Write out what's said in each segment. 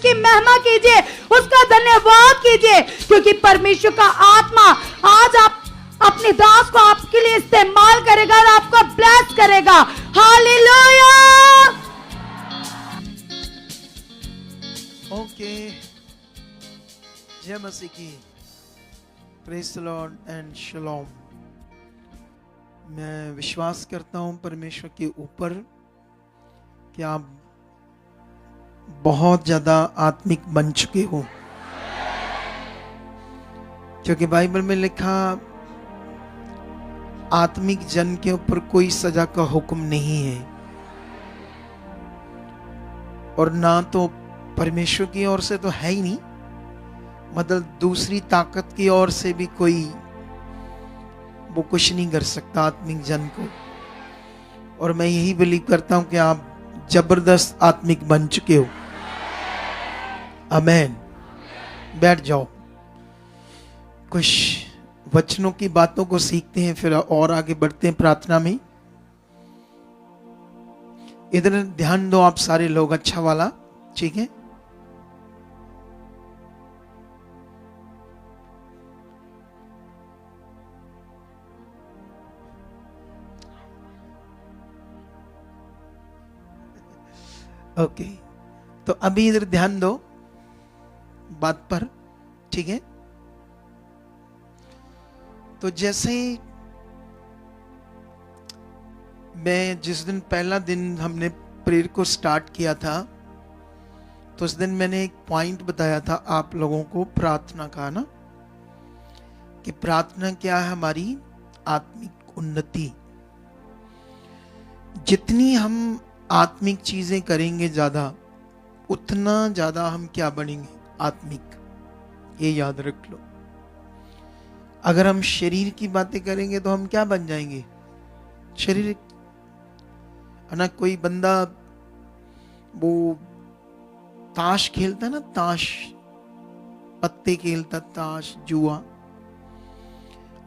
उसकी महिमा कीजिए, उसका धन्यवाद कीजिए, क्योंकि परमेश्वर का आत्मा आज आप अपने दास को आपके लिए इस्तेमाल करेगा और आपको ब्लेस करेगा। हालेलुया। ओके, जय मसीह की। Praise the lord and shalom. मैं विश्वास करता हूं परमेश्वर के ऊपर कि आप बहुत ज्यादा आत्मिक बन चुके हो, क्योंकि बाइबल में लिखा आत्मिक जन के ऊपर कोई सजा का हुक्म नहीं है, और ना तो परमेश्वर की ओर से तो है ही नहीं, मतलब दूसरी ताकत की ओर से भी कोई वो कुछ नहीं कर सकता आत्मिक जन को। और मैं यही बिलीव करता हूं कि आप जबरदस्त आत्मिक बन चुके हो। आमेन। बैठ जाओ, कुछ वचनों की बातों को सीखते हैं, फिर और आगे बढ़ते हैं प्रार्थना में। इधर ध्यान दो आप सारे लोग, अच्छा वाला, ठीक है। ओके, तो अभी इधर ध्यान दो बात पर, ठीक है। तो जैसे मैं जिस दिन पहला दिन हमने प्रेयर को स्टार्ट किया था, तो उस दिन मैंने एक पॉइंट बताया था आप लोगों को प्रार्थना का ना, कि प्रार्थना क्या है, हमारी आत्मिक उन्नति। जितनी हम आत्मिक चीजें करेंगे ज्यादा, उतना ज्यादा हम क्या बनेंगे, आत्मिक। ये याद रख लो। अगर हम शरीर की बातें करेंगे तो हम क्या बन जाएंगे, शरीर। है ना, कोई बंदा वो ताश खेलता है ना, ताश, पत्ते खेलता, ताश, जुआ,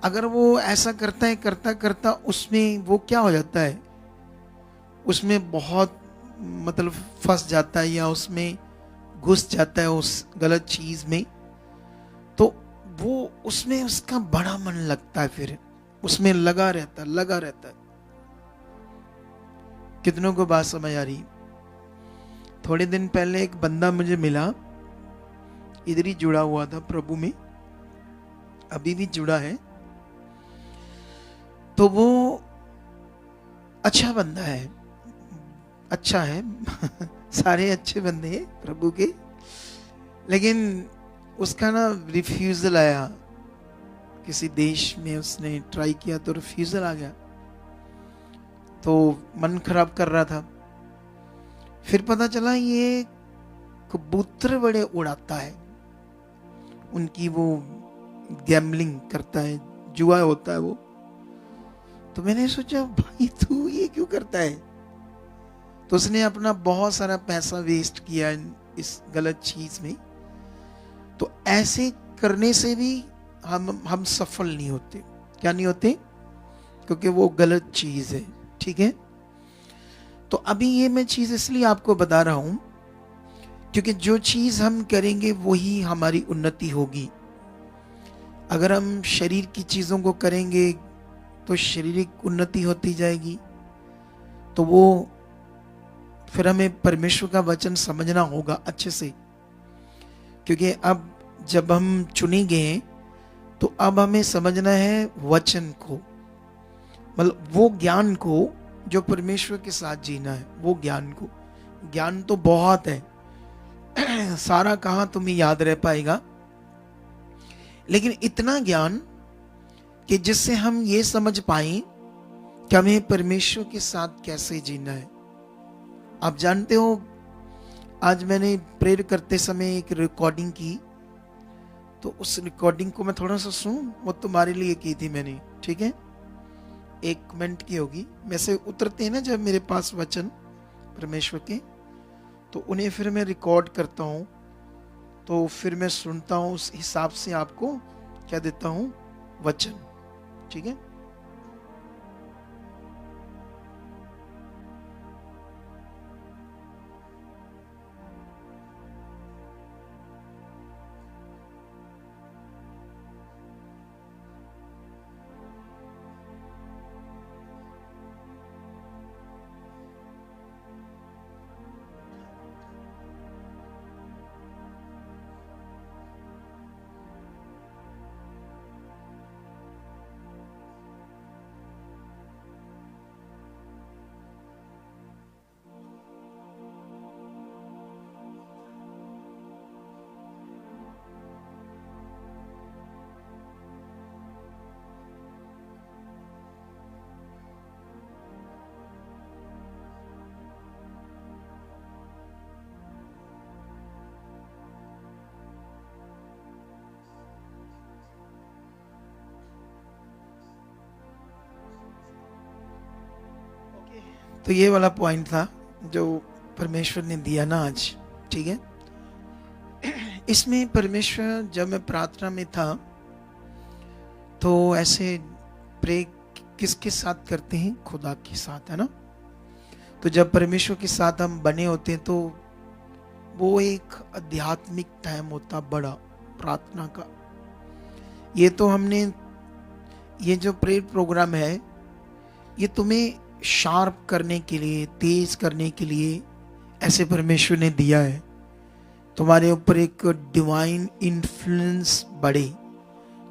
अगर वो ऐसा करता है, करता करता उसमें वो क्या हो जाता है, उसमें बहुत मतलब फंस जाता है, या उसमें घुस जाता है उस गलत चीज में, तो वो उसमें उसका बड़ा मन लगता है, फिर उसमें लगा रहता है। कितनों को बात समझ आ रही? थोड़े दिन पहले एक बंदा मुझे मिला, इधर ही जुड़ा हुआ था प्रभु में, अभी भी जुड़ा है। तो वो अच्छा बंदा है, अच्छा है सारे अच्छे बंदे हैं प्रभु के, लेकिन उसका ना रिफ्यूजल आया। किसी देश में उसने ट्राई किया तो रिफ्यूजल आ गया, तो मन खराब कर रहा था। फिर पता चला ये कबूतर बड़े उड़ाता है, उनकी वो गैम्बलिंग करता है, जुआ होता है वो। तो मैंने सोचा भाई तू ये क्यों करता है? तो उसने अपना बहुत सारा पैसा वेस्ट किया इस गलत चीज में। तो ऐसे करने से भी हम सफल नहीं होते। क्या नहीं होते? क्योंकि वो गलत चीज है, ठीक है। तो अभी ये मैं चीज इसलिए आपको बता रहा हूं, क्योंकि जो चीज हम करेंगे वही हमारी उन्नति होगी। अगर हम शरीर की चीजों को करेंगे तो शारीरिक उन्नति होती जाएगी। तो वो फिर हमें परमेश्वर का वचन समझना होगा अच्छे से, क्योंकि अब जब हम चुने गए तो अब हमें समझना है वचन को, मतलब वो ज्ञान को जो परमेश्वर के साथ जीना है, वो ज्ञान को। ज्ञान तो बहुत है सारा कहां तुम्हें याद रह पाएगा, लेकिन इतना ज्ञान कि जिससे हम ये समझ पाए कि हमें परमेश्वर के साथ कैसे जीना है। आप जानते हो, आज मैंने प्रेयर करते समय एक रिकॉर्डिंग की, तो उस रिकॉर्डिंग को मैं थोड़ा सा सुन, वो तुम्हारे लिए की थी मैंने, ठीक है। 1 मिनट की होगी। वैसे उतरते हैं ना जब मेरे पास वचन परमेश्वर के, तो उन्हें फिर मैं रिकॉर्ड करता हूँ, तो फिर मैं सुनता हूँ, उस हिसाब से आपको क्या देता हूँ, वचन, ठीक है। तो ये वाला पॉइंट था जो परमेश्वर ने दिया ना आज, ठीक है। इसमें परमेश्वर, जब मैं प्रार्थना में था तो ऐसे प्रे किसके साथ करते हैं? खुदा के साथ, है ना। तो जब परमेश्वर के साथ हम बने होते हैं तो वो एक आध्यात्मिक टाइम होता बड़ा प्रार्थना का। ये तो हमने, ये जो प्रेयर प्रोग्राम है ये तुम्हें शार्प करने के लिए, तेज करने के लिए ऐसे परमेश्वर ने दिया है। तुम्हारे ऊपर एक डिवाइन इन्फ्लुएंस बढ़े,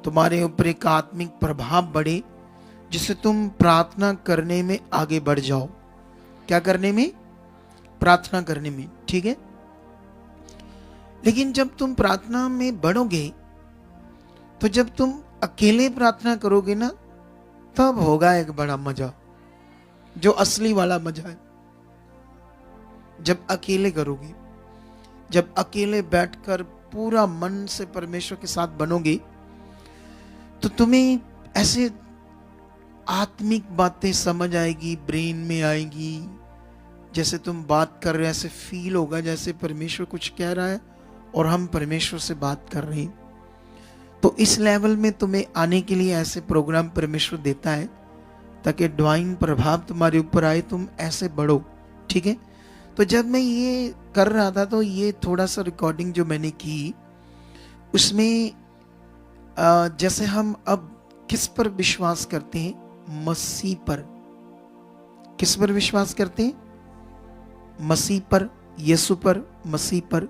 तुम्हारे ऊपर एक आत्मिक प्रभाव बढ़े, जिससे तुम प्रार्थना करने में आगे बढ़ जाओ। क्या करने में? प्रार्थना करने में, ठीक है। लेकिन जब तुम प्रार्थना में बढ़ोगे तो जब तुम अकेले प्रार्थना करोगे ना, तब होगा एक बड़ा मजा, जो असली वाला मजा है। जब अकेले करोगे, जब अकेले बैठकर पूरा मन से परमेश्वर के साथ बनोगे, तो तुम्हें ऐसे आत्मिक बातें समझ आएगी, ब्रेन में आएगी। जैसे तुम बात कर रहे हो ऐसे फील होगा जैसे परमेश्वर कुछ कह रहा है और हम परमेश्वर से बात कर रहे हैं। तो इस लेवल में तुम्हें आने के लिए ऐसे प्रोग्राम परमेश्वर देता है ताकि डिवाइन प्रभाव तुम्हारे ऊपर आए, तुम ऐसे बढ़ो, ठीक है। तो जब मैं ये कर रहा था तो ये थोड़ा सा रिकॉर्डिंग जो मैंने की उसमें जैसे हम अब किस पर विश्वास करते हैं? मसीह पर। किस पर विश्वास करते हैं? मसीह पर, यीशु पर, मसीह पर।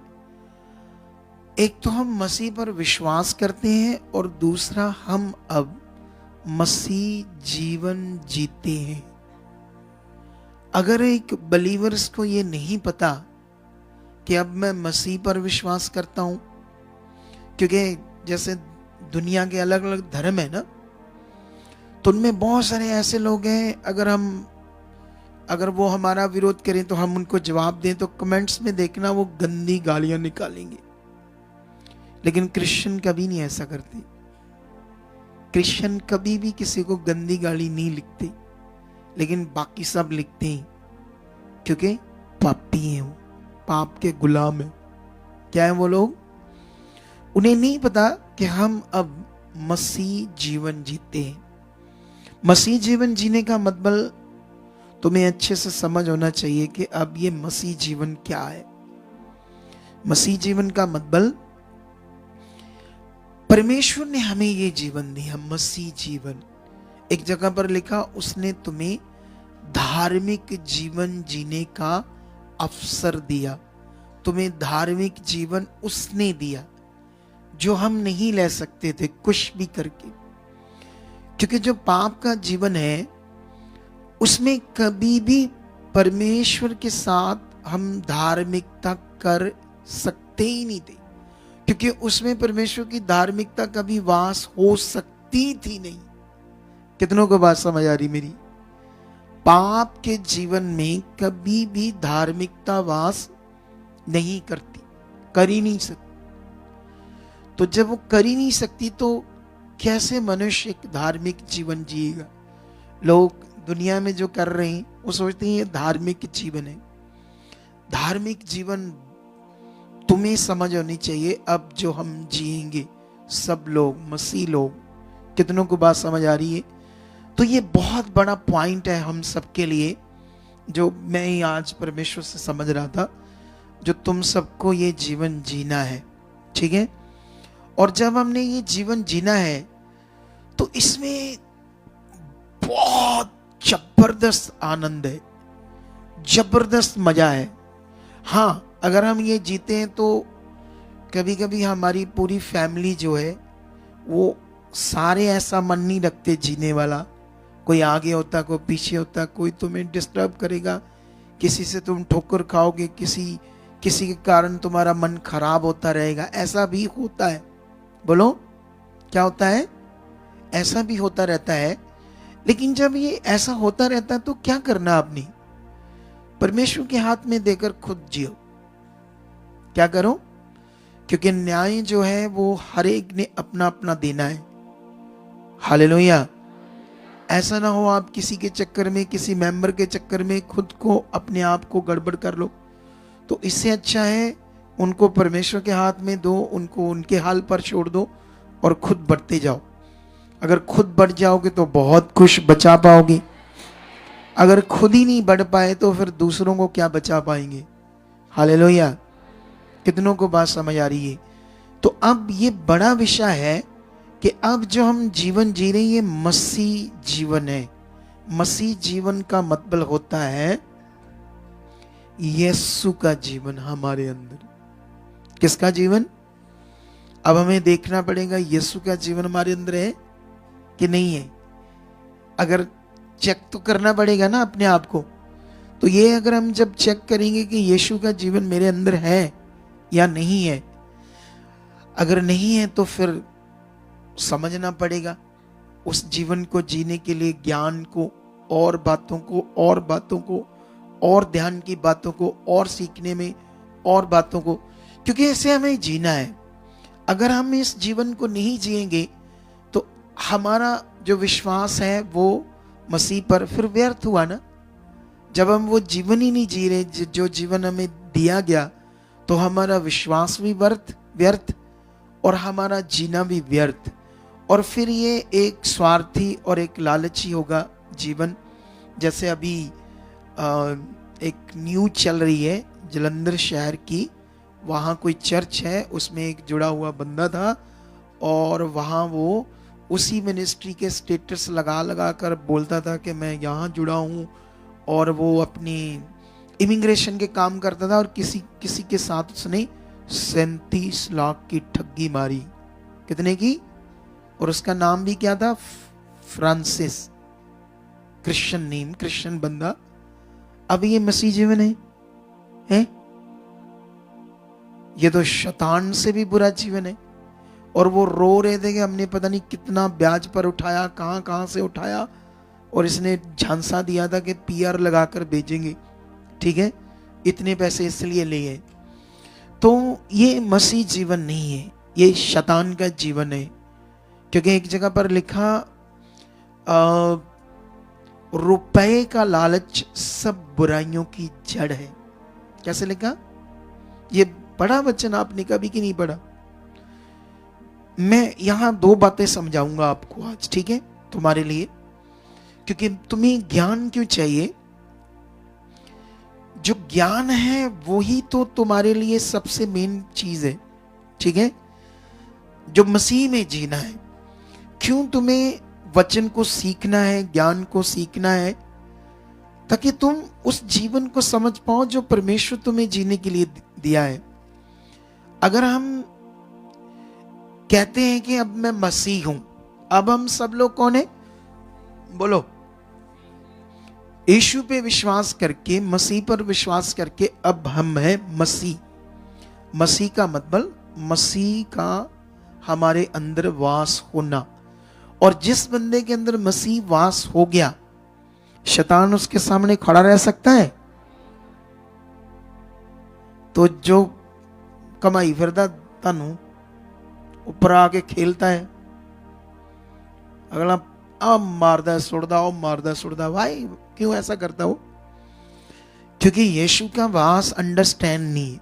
एक तो हम मसीह पर विश्वास करते हैं और दूसरा हम अब मसीह जीवन जीते हैं। अगर एक बलीवर्स को ये नहीं पता कि अब मैं मसीह पर विश्वास करता हूं, क्योंकि जैसे दुनिया के अलग अलग धर्म है ना, तो उनमें बहुत सारे ऐसे लोग हैं, अगर वो हमारा विरोध करें तो हम उनको जवाब दें तो कमेंट्स में देखना वो गंदी गालियां निकालेंगे। लेकिन क्रिश्चियन कभी नहीं ऐसा करते। क्रिश्चियन कभी भी किसी को गंदी गाली नहीं लिखते, लेकिन बाकी सब लिखते हैं, क्योंकि पापी हैं, वो पाप के गुलाम हैं। क्या है वो लोग? उन्हें नहीं पता कि हम अब मसीह जीवन जीते हैं। मसीह जीवन जीने का मतलब तुम्हें अच्छे से समझ होना चाहिए कि अब ये मसीह जीवन क्या है। मसीह जीवन का मतलब परमेश्वर ने हमें ये जीवन दिया, मसीह जीवन। एक जगह पर लिखा, उसने तुम्हें धार्मिक जीवन जीने का अवसर दिया। तुम्हें धार्मिक जीवन उसने दिया जो हम नहीं ले सकते थे कुछ भी करके। क्योंकि जो पाप का जीवन है उसमें कभी भी परमेश्वर के साथ हम धार्मिकता कर सकते ही नहीं थे, क्योंकि उसमें परमेश्वर की धार्मिकता कभी वास हो सकती थी नहीं। कितनों को बात समझ आ रही मेरी? पाप के जीवन में कभी भी धार्मिकता वास नहीं करती, कर ही नहीं सकती। तो जब वो कर ही नहीं सकती तो कैसे मनुष्य एक धार्मिक जीवन जिएगा? लोग दुनिया में जो कर रहे हैं वो सोचते हैं ये धार्मिक जीवन है। धार्मिक जीवन तुम्हें समझ होनी चाहिए अब जो हम जिएंगे सब लोग, मसीह लोग। कितनों को बात समझ आ रही है? तो ये बहुत बड़ा पॉइंट है हम सबके लिए, जो मैं ही आज परमेश्वर से समझ रहा था, जो तुम सबको ये जीवन जीना है, ठीक है। और जब हमने ये जीवन जीना है तो इसमें बहुत जबरदस्त आनंद है, जबरदस्त मजा है। हाँ, अगर हम ये जीते हैं तो कभी कभी हमारी पूरी फैमिली जो है वो सारे ऐसा मन नहीं रखते जीने वाला। कोई आगे होता, कोई पीछे होता, कोई तुम्हें डिस्टर्ब करेगा, किसी से तुम ठोकर खाओगे, किसी के कारण तुम्हारा मन खराब होता रहेगा। ऐसा भी होता है। बोलो, क्या होता है? ऐसा भी होता रहता है। लेकिन जब ये ऐसा होता रहता है तो क्या करना आपने? परमेश्वर के हाथ में देकर खुद जियो। क्या करो? क्योंकि न्याय जो है वो हर एक ने अपना अपना देना है। हालेलुया। ऐसा ना हो आप किसी के चक्कर में, किसी मेंबर के चक्कर में खुद को, अपने आप को गड़बड़ कर लो। तो इससे अच्छा है उनको परमेश्वर के हाथ में दो, उनको उनके हाल पर छोड़ दो और खुद बढ़ते जाओ। अगर खुद बढ़ जाओगे तो बहुत कुछ बचा पाओगे। अगर खुद ही नहीं बढ़ पाए तो फिर दूसरों को क्या बचा पाएंगे। हालेलुया। कितनों को बात समझ आ रही है? तो अब ये बड़ा विषय है कि अब जो हम जीवन जी रहे हैं ये मसीह जीवन है। मसीह जीवन का मतलब होता है यीशु का जीवन हमारे अंदर। किसका जीवन? अब हमें देखना पड़ेगा यीशु का जीवन हमारे अंदर है कि नहीं है। अगर चेक तो करना पड़ेगा ना अपने आप को। तो ये अगर हम जब चेक करेंगे कि यीशु का जीवन मेरे अंदर है या नहीं है, अगर नहीं है तो फिर समझना पड़ेगा उस जीवन को जीने के लिए ज्ञान को और बातों को और ध्यान की बातों को और सीखने में और बातों को, क्योंकि ऐसे हमें जीना है। अगर हम इस जीवन को नहीं जिएंगे तो हमारा जो विश्वास है वो मसीह पर फिर व्यर्थ हुआ ना। जब हम वो जीवन ही नहीं जी रहे जो जीवन हमें दिया गया, तो हमारा विश्वास भी व्यर्थ और हमारा जीना भी व्यर्थ। और फिर ये एक स्वार्थी और एक लालची होगा जीवन। जैसे अभी एक न्यूज़ चल रही है जलंधर शहर की, वहाँ कोई चर्च है, उसमें एक जुड़ा हुआ बंदा था और वहाँ वो उसी मिनिस्ट्री के स्टेटस लगा कर बोलता था कि मैं यहाँ जुड़ा हूँ, और वो अपनी इमिग्रेशन के काम करता था और किसी के साथ उसने 37 लाख की ठगी मारी। कितने की? और उसका नाम भी क्या था? फ्रांसिस। क्रिश्चियन नेम, क्रिश्चियन बंदा। अब ये मसीह जीवन है? ये तो शैतान से भी बुरा जीवन है। और वो रो रहे थे कि हमने पता नहीं कितना ब्याज पर उठाया, कहां से उठाया, और इसने झांसा दिया था कि पीआर लगाकर भेजेंगे, ठीक है, इतने पैसे इसलिए लिए। तो ये मसीह जीवन नहीं है, ये शैतान का जीवन है। क्योंकि एक जगह पर लिखा रुपए का लालच सब बुराइयों की जड़ है। कैसे लिखा? ये पढ़ा वचन आपने कभी कि नहीं पढ़ा? मैं यहां 2 बातें समझाऊंगा आपको आज, ठीक है, तुम्हारे लिए। क्योंकि तुम्हें ज्ञान क्यों चाहिए? जो ज्ञान है वही तो तुम्हारे लिए सबसे मेन चीज है, ठीक है, जो मसीह में जीना है। क्यों तुम्हें वचन को सीखना है, ज्ञान को सीखना है? ताकि तुम उस जीवन को समझ पाओ जो परमेश्वर तुम्हें जीने के लिए दिया है। अगर हम कहते हैं कि अब मैं मसीह हूं, अब हम सब लोग कौन है? बोलो। यीशु पे विश्वास करके, मसीह पर विश्वास करके अब हम हैं मसीह। मसीह का मतलब मसीह का हमारे अंदर वास होना। और जिस बंदे के अंदर मसीह वास हो गया, शैतान उसके सामने खड़ा रह सकता है? तो जो कमाई फिरदा तानू ऊपर आके खेलता है, अगला आ मारदा सुड़दा, भाई क्यों ऐसा करता हो? क्योंकि यीशु का वास अंडरस्टैंड नहीं है,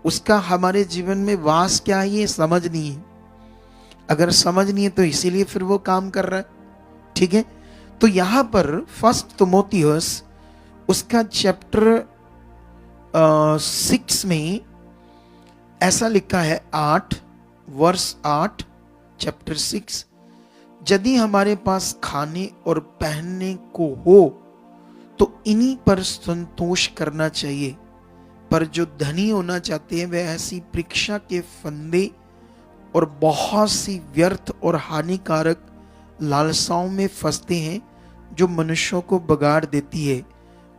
उसका हमारे जीवन में वास क्या है ये समझ नहीं है। अगर समझ नहीं है तो इसीलिए फिर वो काम कर रहा है, ठीक है। तो यहां पर 1 तिमोथियुस उसका चैप्टर 6 में ऐसा लिखा है, 8 वर्ष 8 चैप्टर 6, यदि हमारे पास खाने और पहनने को हो तो इन्हीं पर संतोष करना चाहिए, पर जो धनी होना चाहते हैं वे ऐसी परीक्षा के फंदे और बहुत सी व्यर्थ और हानिकारक लालसाओं में फंसते हैं, जो मनुष्यों को बगाड़ देती है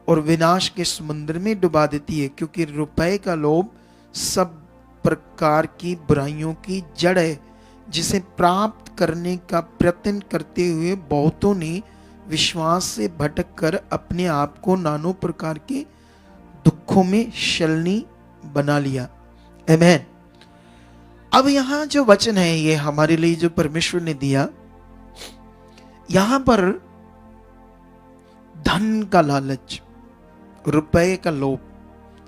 और विनाश के समुद्र में डुबा देती है। क्योंकि रुपए का लोभ सब प्रकार की बुराइयों की जड़ है, जिसे प्राप्त करने का प्रयत्न करते हुए बहुतों ने विश्वास से भटक कर अपने आप को नानों प्रकार के दुखों में शलनी बना लिया। आमीन। अब यहां जो वचन है ये हमारे लिए जो परमेश्वर ने दिया, यहां पर धन का लालच, रुपए का लोभ,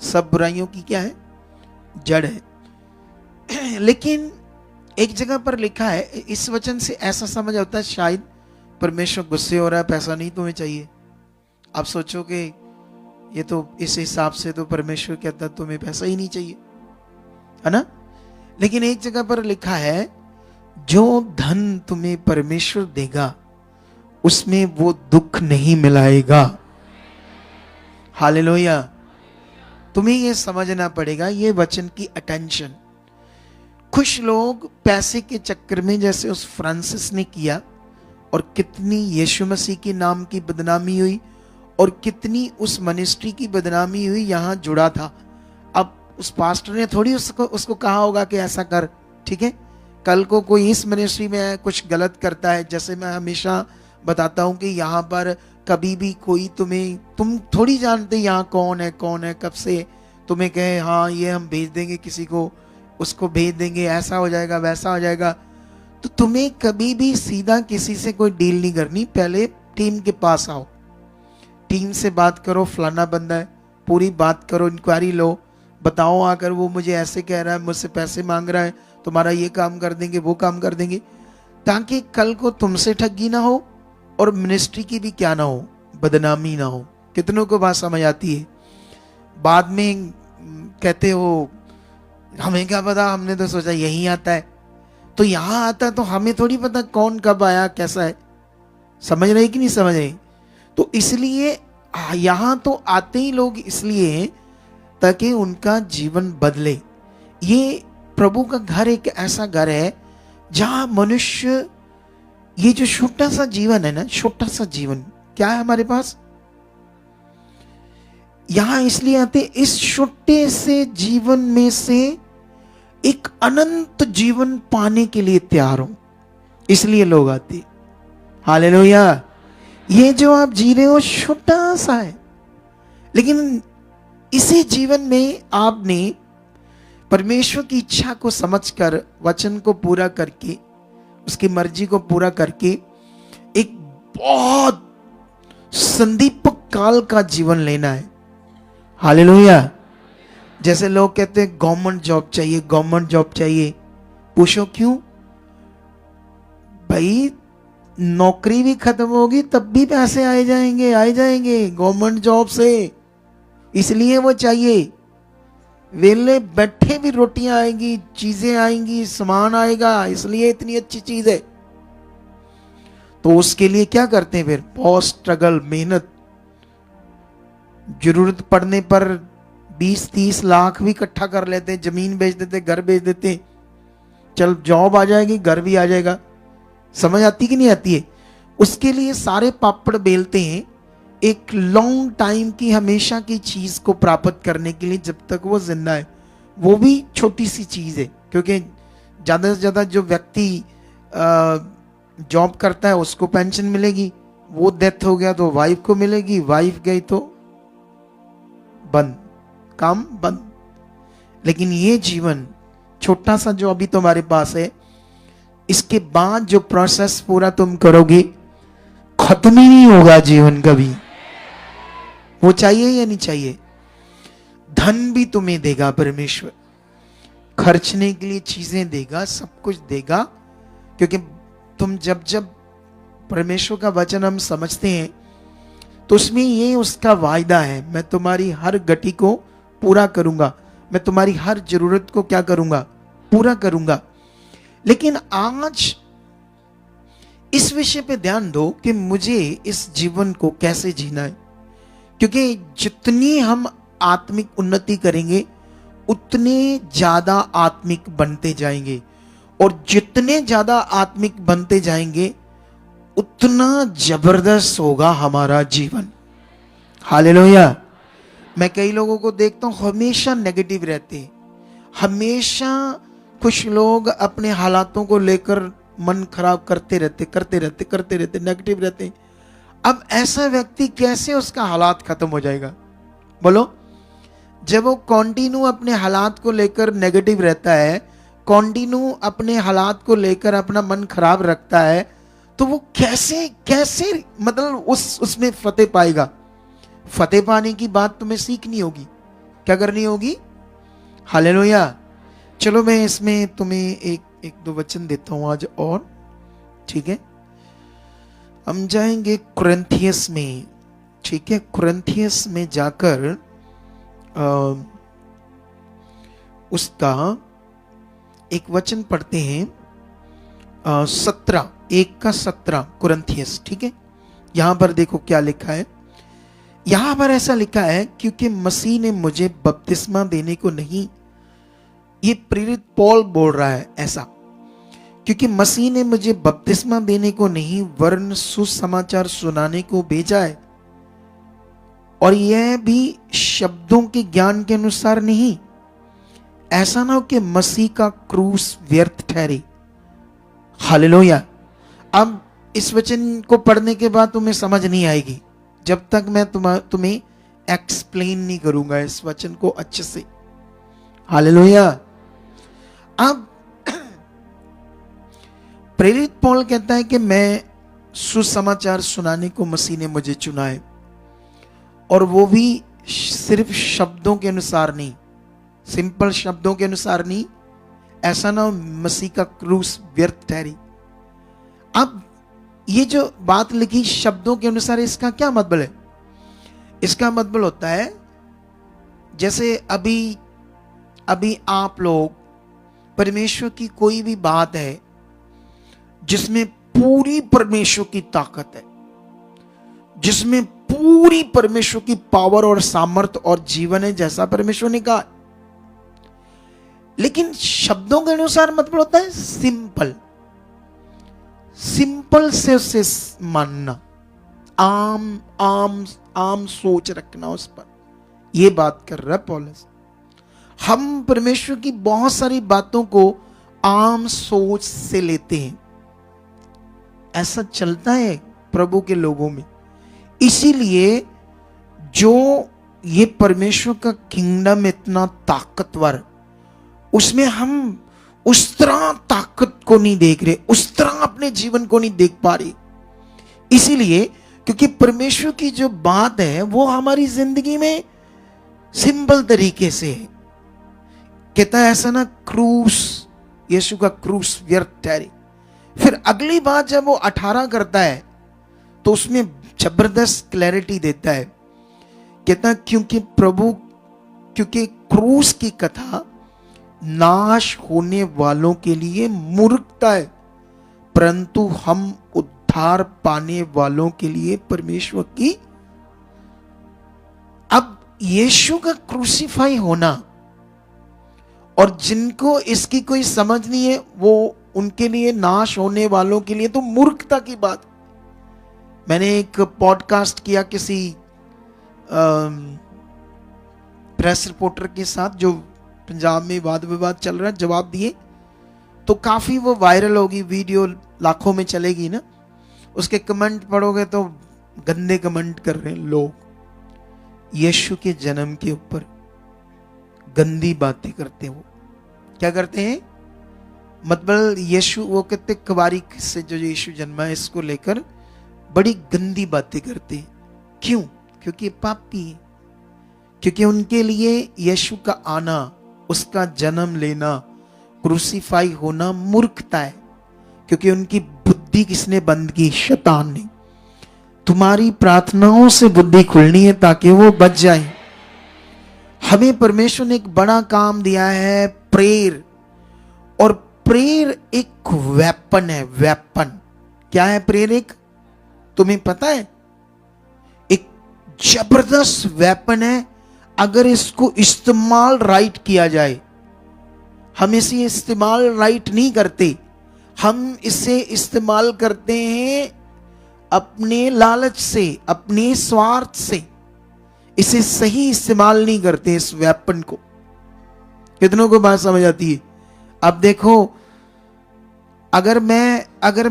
सब बुराइयों की क्या है? जड़ है। लेकिन एक जगह पर लिखा है, इस वचन से ऐसा समझ आता है शायद परमेश्वर गुस्से हो रहा है, पैसा नहीं तुम्हें चाहिए। आप सोचो कि ये तो इस हिसाब से तो परमेश्वर कहता है तुम्हें पैसा ही नहीं चाहिए, है ना? लेकिन एक जगह पर लिखा है, जो धन तुम्हें परमेश्वर देगा उसमें वो दुख नहीं मिलाएगा। हालेलुया। तुम्हें ये समझना पड़ेगा, ये वचन की अटेंशन। कुछ लोग पैसे के चक्कर में, जैसे उस फ्रांसिस ने किया, और कितनी यीशु मसीह के नाम की बदनामी हुई और कितनी उस मिनिस्ट्री की बदनामी हुई, यहां जुड़ा था। अब उस पास्टर ने थोड़ी उसको कहा होगा कि ऐसा कर, ठीक है? कल को कोई इस मिनिस्ट्री में कुछ गलत करता है, जैसे मैं हमेशा बताता हूं कि यहाँ पर कभी भी कोई तुम थोड़ी जानते यहाँ कौन है, कब से तुम्हें कहे हाँ ये हम भेज देंगे किसी को, उसको भेज देंगे, ऐसा हो जाएगा वैसा हो जाएगा, तो तुम्हें कभी भी सीधा किसी से कोई डील नहीं करनी। पहले टीम के पास आओ, टीम से बात करो, फलाना बंदा है, पूरी बात करो, इंक्वायरी लो, बताओ आकर वो मुझे ऐसे कह रहा है, मुझसे पैसे मांग रहा है, तुम्हारा ये काम कर देंगे, वो काम कर देंगे, ताकि कल को तुमसे ठगी ना हो और मिनिस्ट्री की भी क्या ना हो, बदनामी ना हो। कितनों को बात समझ आती है? बाद में कहते हो हमें क्या पता, हमने तो सोचा यही आता है। तो यहां आता है तो हमें थोड़ी पता कौन कब आया, कैसा है। समझ रहे कि नहीं समझ रहे? तो इसलिए यहां तो आते ही लोग इसलिए ताकि उनका जीवन बदले। ये प्रभु का घर एक ऐसा घर है जहां मनुष्य, ये जो छोटा सा जीवन है ना, छोटा सा जीवन क्या है हमारे पास, यहां इसलिए आते, इस छोटे से जीवन में से एक अनंत जीवन पाने के लिए तैयार हो, इसलिए लोग आते। हालेलुया। ये जो आप जी रहे हो छोटा सा है, लेकिन इसी जीवन में आपने परमेश्वर की इच्छा को समझकर, वचन को पूरा करके, उसकी मर्जी को पूरा करके एक बहुत संदीपक काल का जीवन लेना है। हालेलुया। जैसे लोग कहते हैं गवर्नमेंट जॉब चाहिए, गवर्नमेंट जॉब चाहिए, पूछो क्यों? भाई नौकरी भी खत्म होगी तब भी पैसे आए जाएंगे गवर्नमेंट जॉब से, इसलिए वो चाहिए। वेले बैठे भी रोटियां आएंगी, चीजें आएंगी, सामान आएगा, इसलिए इतनी अच्छी चीज है। तो उसके लिए क्या करते हैं फिर? बहुत स्ट्रगल, मेहनत, जरूरत पड़ने पर 20-30 लाख भी इकट्ठा कर लेते हैं, जमीन बेच देते, घर बेच देते, चल जॉब आ जाएगी, घर भी आ जाएगा। समझ आती कि नहीं आती है? उसके लिए सारे पापड़ बेलते हैं, एक लॉन्ग टाइम की, हमेशा की चीज को प्राप्त करने के लिए, जब तक वो जिंदा है। वो भी छोटी सी चीज है, क्योंकि ज्यादा से ज्यादा जो व्यक्ति जॉब करता है उसको पेंशन मिलेगी, वो डेथ हो गया तो वाइफ को मिलेगी, वाइफ गई तो बंद, काम बंद। लेकिन ये जीवन छोटा सा जो अभी तुम्हारे पास है, इसके बाद जो प्रोसेस पूरा तुम करोगे, खत्म ही नहीं होगा जीवन कभी। वो चाहिए या नहीं चाहिए? धन भी तुम्हें देगा परमेश्वर, खर्चने के लिए चीजें देगा, सब कुछ देगा, क्योंकि तुम जब जब परमेश्वर का वचन हम समझते हैं तो उसमें ये उसका वायदा है, मैं तुम्हारी हर गति को पूरा करूंगा, मैं तुम्हारी हर जरूरत को क्या करूंगा? पूरा करूंगा। लेकिन आज इस विषय पे ध्यान दो कि मुझे इस जीवन को कैसे जीना है, क्योंकि जितनी हम आत्मिक उन्नति करेंगे उतने ज्यादा आत्मिक बनते जाएंगे, और जितने ज्यादा आत्मिक बनते जाएंगे उतना जबरदस्त होगा हमारा जीवन। हालेलुया। मैं कई लोगों को देखता हूं हमेशा नेगेटिव रहते हैं, हमेशा कुछ लोग अपने हालातों को लेकर मन खराब करते रहते, नेगेटिव रहते। अब ऐसा व्यक्ति कैसे उसका हालात खत्म हो जाएगा? बोलो। जब वो कॉन्टिन्यू अपने हालात को लेकर नेगेटिव रहता है, कॉन्टिन्यू अपने हालात को लेकर अपना मन खराब रखता है, तो वो कैसे कैसे मतलब उसमें फतेह पाएगा। फतेह पाने की बात तुम्हें सीखनी होगी। क्या करनी होगी? हालेलुया। चलो मैं इसमें तुम्हें एक दो वचन देता हूं आज और, ठीक है। हम जाएंगे कुरिन्थियस में, ठीक है। कुरिन्थियस में जाकर उसका एक वचन पढ़ते हैं, 1:17 कुरिन्थियस, ठीक है। यहां पर देखो क्या लिखा है। यहां पर ऐसा लिखा है, क्योंकि मसीह ने मुझे बपतिस्मा देने को नहीं, ये प्रेरित पौल बोल रहा है ऐसा, क्योंकि मसीह ने मुझे बपतिस्मा देने को नहीं वरन सुसमाचार सुनाने को भेजा है, और यह भी शब्दों के ज्ञान के अनुसार नहीं, ऐसा ना हो कि मसीह का क्रूस व्यर्थ ठहरे। हालेलुया। अब इस वचन को पढ़ने के बाद तुम्हें समझ नहीं आएगी जब तक मैं तुम्हें एक्सप्लेन नहीं करूंगा इस वचन को अच्छे से। हालेलुया। अब प्रेरित पौल कहता है कि मैं सुसमाचार सुनाने को मसीह ने मुझे चुना है, और वो भी सिर्फ शब्दों के अनुसार नहीं, सिंपल शब्दों के अनुसार नहीं, ऐसा ना मसीह का क्रूस व्यर्थ ठहरी। अब ये जो बात लिखी शब्दों के अनुसार, इसका क्या मतलब है? इसका मतलब होता है जैसे अभी आप लोग परमेश्वर की कोई भी बात है जिसमें पूरी परमेश्वर की ताकत है, जिसमें पूरी परमेश्वर की पावर और सामर्थ और जीवन है जैसा परमेश्वर ने कहा, लेकिन शब्दों के अनुसार मतलब होता है सिंपल से उसे मानना, आम सोच रखना उस पर। यह बात कर रहा है पौलुस। हम परमेश्वर की बहुत सारी बातों को आम सोच से लेते हैं, ऐसा चलता है प्रभु के लोगों में। इसीलिए जो ये परमेश्वर का किंगडम इतना ताकतवर, उसमें हम उस तरह ताकत को नहीं देख रहे, उस तरह अपने जीवन को नहीं देख पा रहे। इसीलिए क्योंकि परमेश्वर की जो बात है वो हमारी जिंदगी में सिंपल तरीके से है। कहता है ऐसा ना क्रूस, यीशु का क्रूस व्यर्थ ठहरे। फिर अगली बात जब वो 18 करता है तो उसमें जबरदस्त क्लैरिटी देता है। कहता है क्योंकि क्रूस की कथा नाश होने वालों के लिए मूर्खता है, परंतु हम उद्धार पाने वालों के लिए परमेश्वर की। अब यीशु का क्रूसीफाई होना, और जिनको इसकी कोई समझ नहीं है वो उनके लिए, नाश होने वालों के लिए तो मूर्खता की बात। मैंने एक पॉडकास्ट किया किसी प्रेस रिपोर्टर के साथ, जो पंजाब में वाद विवाद चल रहा है, जवाब दिए तो काफी वो वायरल होगी, वीडियो लाखों में चलेगी ना। उसके कमेंट पढ़ोगे तो गंदे कमेंट कर रहे हैं लोग, यीशु के जन्म के ऊपर गंदी बातें करते हैं। वो क्या करते हैं? मतलब यीशु, वो कहते कुंवारी से जो यीशु जन्मा है इसको लेकर बड़ी गंदी बातें करते हैं। क्यों? क्योंकि पापी है। क्योंकि उनके लिए यीशु का आना, उसका जन्म लेना, क्रूसीफाई होना मूर्खता है। क्योंकि उनकी बुद्धि किसने बंद की? शैतान ने। तुम्हारी प्रार्थनाओं से बुद्धि खुलनी है ताकि वो बच जाए। हमें परमेश्वर ने एक बड़ा काम दिया है, प्रेयर। और प्रेयर एक वेपन है। वेपन क्या है? प्रेयर एक, तुम्हें पता है, एक जबरदस्त वेपन है अगर इसको इस्तेमाल राइट किया जाए। हम इसे इस्तेमाल राइट नहीं करते, हम इसे इस्तेमाल करते हैं अपने लालच से, अपने स्वार्थ से। इसे सही इस्तेमाल नहीं करते इस वेपन को। कितनों को बात समझ आती है? अब देखो, अगर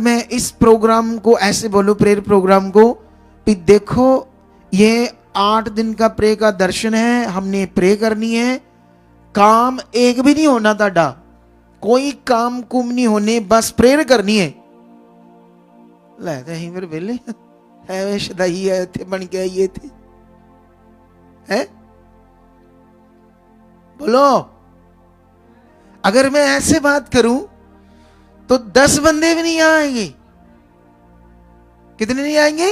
मैं इस प्रोग्राम को ऐसे बोलूं, प्रेयर प्रोग्राम को, कि देखो ये 8 दिन का प्रे का दर्शन है, हमने प्रे करनी है, काम एक भी नहीं होना ताड़ा, कोई काम कुम नहीं होने, बस प्रेयर करनी है। ਲੈ ਤੇ ਅਸੀਂ ਫਿਰ ਵਿਹਲੇ ਐਵੇਂ ਸ਼ਦਾਈ ਆ ਇੱਥੇ ਬਣ ਕੇ ਆਈਏ थे है बोलो। अगर मैं ऐसे बात करूं तो 10 बंदे भी नहीं आएंगे। कितने नहीं आएंगे?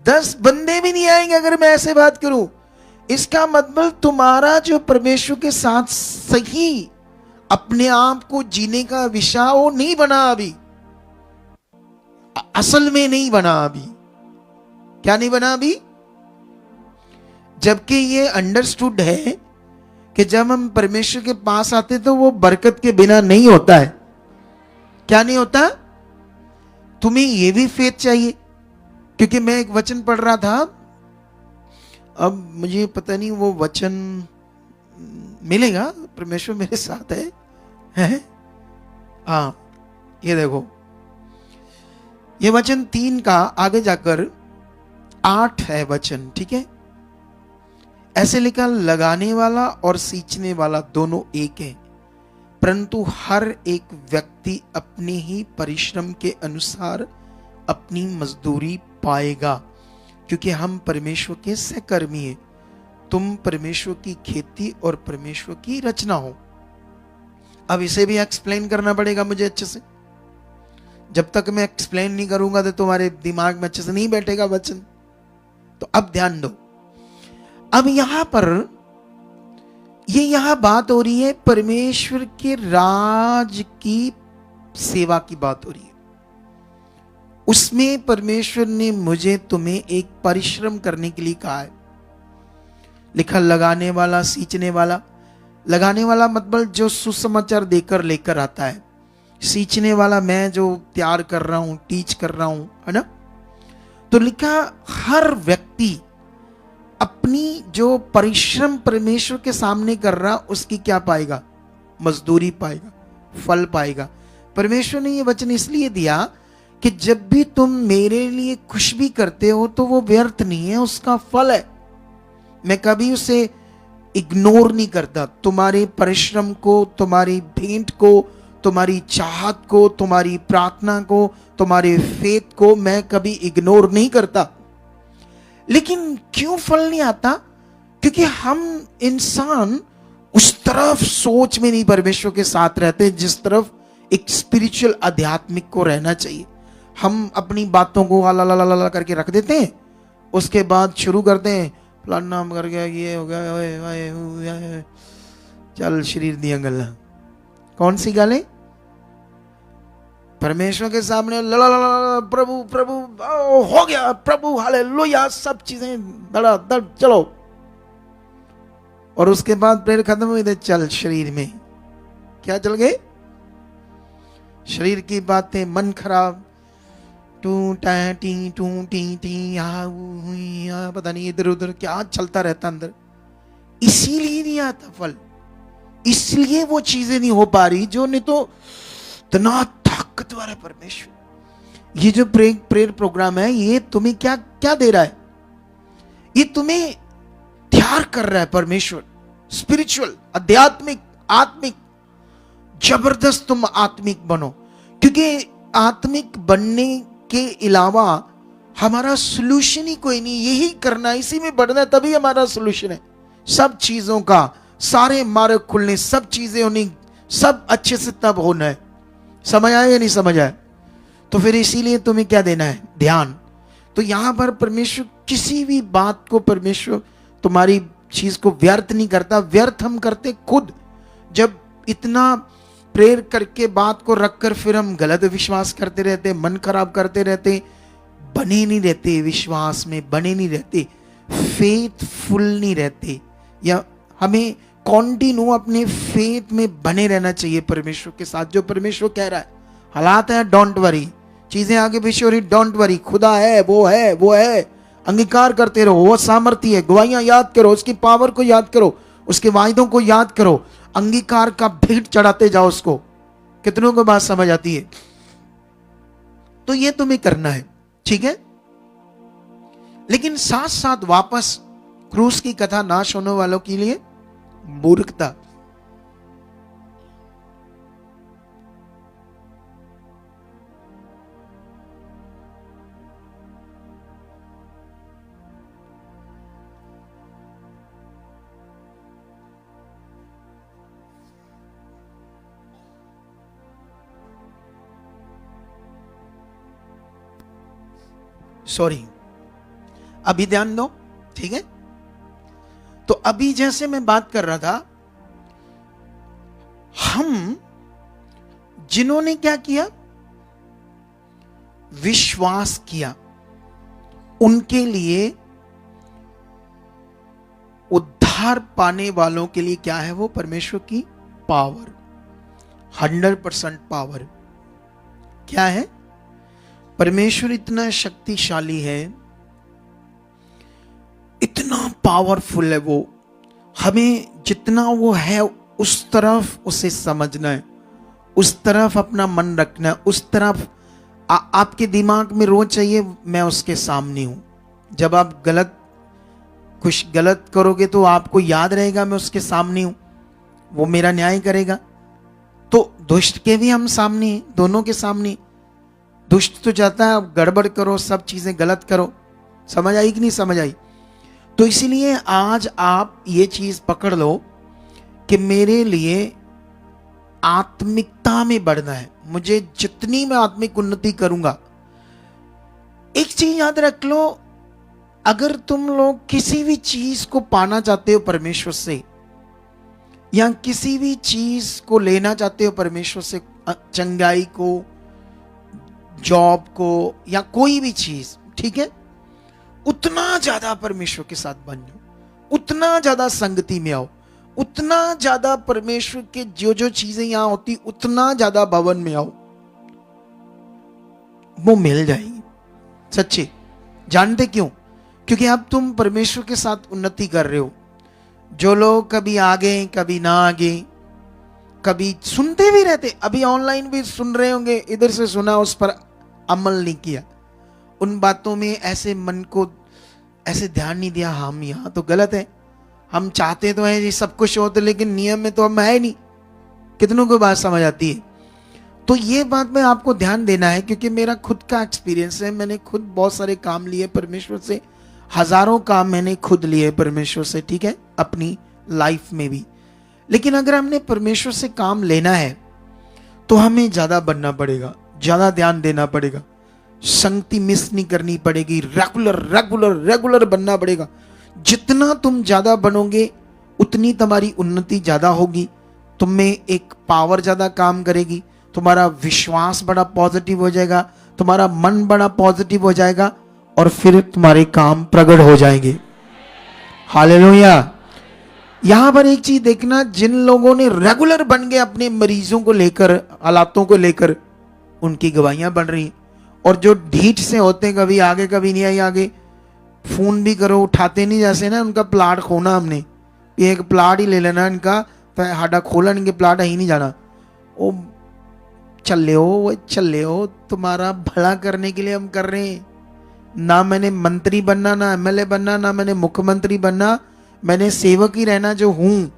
10 बंदे भी नहीं आएंगे अगर मैं ऐसे बात करूं। इसका मतलब तुम्हारा जो परमेश्वर के साथ सही अपने आप को जीने का विषय वो नहीं बना अभी, असल में नहीं बना अभी। क्या नहीं बना अभी? जबकि ये अंडरस्टूड है कि जब हम परमेश्वर के पास आते तो वो बरकत के बिना नहीं होता है। क्या नहीं होता? तुम्हें ये भी फेथ चाहिए, क्योंकि मैं एक वचन पढ़ रहा था, अब मुझे पता नहीं वो वचन मिलेगा, परमेश्वर मेरे साथ है? हाँ, ये देखो, ये वचन 3 का आगे जाकर 8 है वचन, ठीक है? ऐसे लिखा, लगाने वाला और सींचने वाला दोनों एक है, परंतु हर एक व्यक्ति अपने ही परिश्रम के अनुसार अपनी मजदूरी पाएगा, क्योंकि हम परमेश्वर के सहकर्मी हैं। तुम परमेश्वर की खेती और परमेश्वर की रचना हो। अब इसे भी एक्सप्लेन करना पड़ेगा मुझे अच्छे से। जब तक मैं एक्सप्लेन नहीं करूंगा तो तुम्हारे दिमाग में अच्छे से नहीं बैठेगा वचन। तो अब ध्यान दो। अब यहां पर यहां बात हो रही है परमेश्वर के राज की सेवा की बात हो रही है। उसमें परमेश्वर ने मुझे तुम्हें एक परिश्रम करने के लिए कहा है। लिखा, लगाने वाला, सींचने वाला। लगाने वाला मतलब जो सुसमाचार देकर लेकर आता है, सींचने वाला मैं जो तैयार कर रहा हूं, टीच कर रहा हूं, है ना? तो लिखा, हर व्यक्ति अपनी जो परिश्रम परमेश्वर के सामने कर रहा उसकी क्या पाएगा? मजदूरी पाएगा, फल पाएगा। परमेश्वर ने ये वचन इसलिए दिया कि जब भी तुम मेरे लिए कुछ भी करते हो तो वो व्यर्थ नहीं है, उसका फल है। मैं कभी उसे इग्नोर नहीं करता। तुम्हारे परिश्रम को, तुम्हारी भेंट को, तुम्हारी चाहत को, तुम्हारी प्रार्थना को, तुम्हारे फेथ को मैं कभी इग्नोर नहीं करता। लेकिन क्यों फल नहीं आता? क्योंकि हम इंसान उस तरफ सोच में नहीं परमेश्वर के साथ रहते जिस तरफ एक स्पिरिचुअल आध्यात्मिक को रहना चाहिए। हम अपनी बातों को ला करके रख देते हैं, उसके बाद शुरू करते हैं, फलाना कर गया, ये हो गया, चल शरीर दिया गल्ला। कौन सी गालें? परमेश्वर के सामने प्रभु प्रभु हो गया, प्रभु हालेलुया, सब चीजें धड़ाधड़ चलो। और उसके बाद प्रेयर खत्म हुई तो चल शरीर में क्या चल गए? शरीर की बातें, मन खराब, टू टी पता नहीं इधर उधर क्या चलता रहता अंदर। इसीलिए नहीं आता फल, इसलिए वो चीजें नहीं हो पा रही जो नहीं तो इतना ताकतवर है परमेश्वर। ये जो प्रेयर प्रोग्राम है, ये तुम्हें क्या क्या दे रहा है? ये तुम्हें तैयार कर रहा है परमेश्वर, स्पिरिचुअल, आध्यात्मिक, आत्मिक। जबरदस्त तुम आत्मिक बनो, क्योंकि आत्मिक बनने के अलावा हमारा सोल्यूशन ही कोई नहीं। यही करना, इसी में बढ़ना, तभी हमारा सोल्यूशन है सब चीजों का। सारे मार्ग खुलने, सब चीजें होनी, सब अच्छे से तब होना है। समझ आया या नहीं समझ आया? तो फिर इसीलिए तुम्हें क्या देना है? ध्यान। तो यहां पर परमेश्वर किसी भी बात को, परमेश्वर तुम्हारी चीज को व्यर्थ नहीं करता। व्यर्थ हम करते खुद। जब इतना प्रेयर करके बात को रखकर फिर हम गलत विश्वास करते रहते, मन खराब करते रहते, बने नहीं रहते, विश्वास में बने नहीं रहते, फेथफुल नहीं रहते। या हमें कॉन्टिन्यू अपने फेथ में बने रहना चाहिए परमेश्वर के साथ। जो परमेश्वर कह रहा है, हालात है, डोंट वरी, चीजें आगे पीछे हो रही, डोंट वरी, खुदा है, वो है, वो है, अंगीकार करते रहो। वो सामर्थ्य है, गवाहियां याद करो, उसकी पावर को याद करो, उसके वायदों को याद करो, अंगीकार का भेंट चढ़ाते जाओ उसको। कितनों को बात समझ आती है? तो ये तुम्हें करना है, ठीक है? लेकिन साथ साथ वापस क्रूस की कथा, नाश होने वालों के लिए मूर्खता। सॉरी, अभी ध्यान दो, ठीक है। तो अभी जैसे मैं बात कर रहा था, हम जिन्होंने क्या किया, विश्वास किया, उनके लिए, उद्धार पाने वालों के लिए क्या है वो, परमेश्वर की पावर, 100% पावर। क्या है, परमेश्वर इतना शक्तिशाली है, इतना पावरफुल है वो। हमें जितना वो है उस तरफ उसे समझना है, उस तरफ अपना मन रखना है, उस तरफ आपके दिमाग में रोज चाहिए मैं उसके सामने हूं। जब आप कुछ गलत करोगे तो आपको याद रहेगा मैं उसके सामने हूं, वो मेरा न्याय करेगा। तो दुष्ट के भी हम सामने हैं, दोनों के सामने। दुष्ट तो चाहता है आप गड़बड़ करो, सब चीजें गलत करो। समझ आई कि नहीं समझ आई? तो इसीलिए आज आप ये चीज पकड़ लो कि मेरे लिए आत्मिकता में बढ़ना है। मुझे जितनी मैं आत्मिक उन्नति करूंगा, एक चीज याद रख लो, अगर तुम लोग किसी भी चीज को पाना चाहते हो परमेश्वर से, या किसी भी चीज को लेना चाहते हो परमेश्वर से, चंगाई को, जॉब को, या कोई भी चीज, ठीक है, उतना ज्यादा परमेश्वर के साथ बन जाओ, उतना ज्यादा संगति में आओ, उतना ज्यादा परमेश्वर के जो जो चीजें यहां होती उतना ज्यादा भवन में आओ, वो मिल जाएगी। सच्चे जानते क्यों? क्योंकि अब तुम परमेश्वर के साथ उन्नति कर रहे हो। जो लोग कभी आगे कभी ना आगे, कभी सुनते भी रहते, अभी ऑनलाइन भी सुन रहे होंगे, इधर से सुना उस पर अमल नहीं किया, उन बातों में ऐसे मन को ऐसे ध्यान नहीं दिया, हम यहाँ तो गलत है, हम चाहते तो है ये सब कुछ हो तो, लेकिन नियम में तो हम है नहीं। कितनों को बात समझ आती है? तो ये बात में आपको ध्यान देना है, क्योंकि मेरा खुद का एक्सपीरियंस है। मैंने खुद बहुत सारे काम लिए परमेश्वर से, हजारों काम मैंने खुद लिए परमेश्वर से, ठीक है, अपनी लाइफ में भी। लेकिन अगर हमने परमेश्वर से काम लेना है तो हमें ज्यादा बनना पड़ेगा, ज्यादा ध्यान देना पड़ेगा, संगति मिस नहीं करनी पड़ेगी, रेगुलर रेगुलर रेगुलर बनना पड़ेगा। जितना तुम ज्यादा बनोगे उतनी तुम्हारी उन्नति ज्यादा होगी, तुम में एक पावर ज्यादा काम करेगी, तुम्हारा विश्वास बड़ा पॉजिटिव हो जाएगा, तुम्हारा मन बड़ा पॉजिटिव हो जाएगा, और फिर तुम्हारे काम प्रकट हो जाएंगे। हालेलुया। यहां पर एक चीज देखना, जिन लोगों ने रेगुलर बन गए अपने मरीजों को लेकर, हालातों को लेकर, उनकी गवाहियां बन रही। और जो ढीठ से होते हैं, कभी आगे कभी नहीं आई आगे, फोन भी करो उठाते नहीं, जैसे ना उनका प्लाट खोना, हमने एक प्लाट ही ले लेना इनका, तो हाडा खोला इनके प्लाट ही नहीं जाना। ओ चले हो, तुम्हारा भला करने के लिए हम कर रहे हैं। ना मैंने मंत्री बनना, ना एमएलए बनना, ना मैंने मुख्यमंत्री बनना, मैंने सेवक ही रहना जो हूं।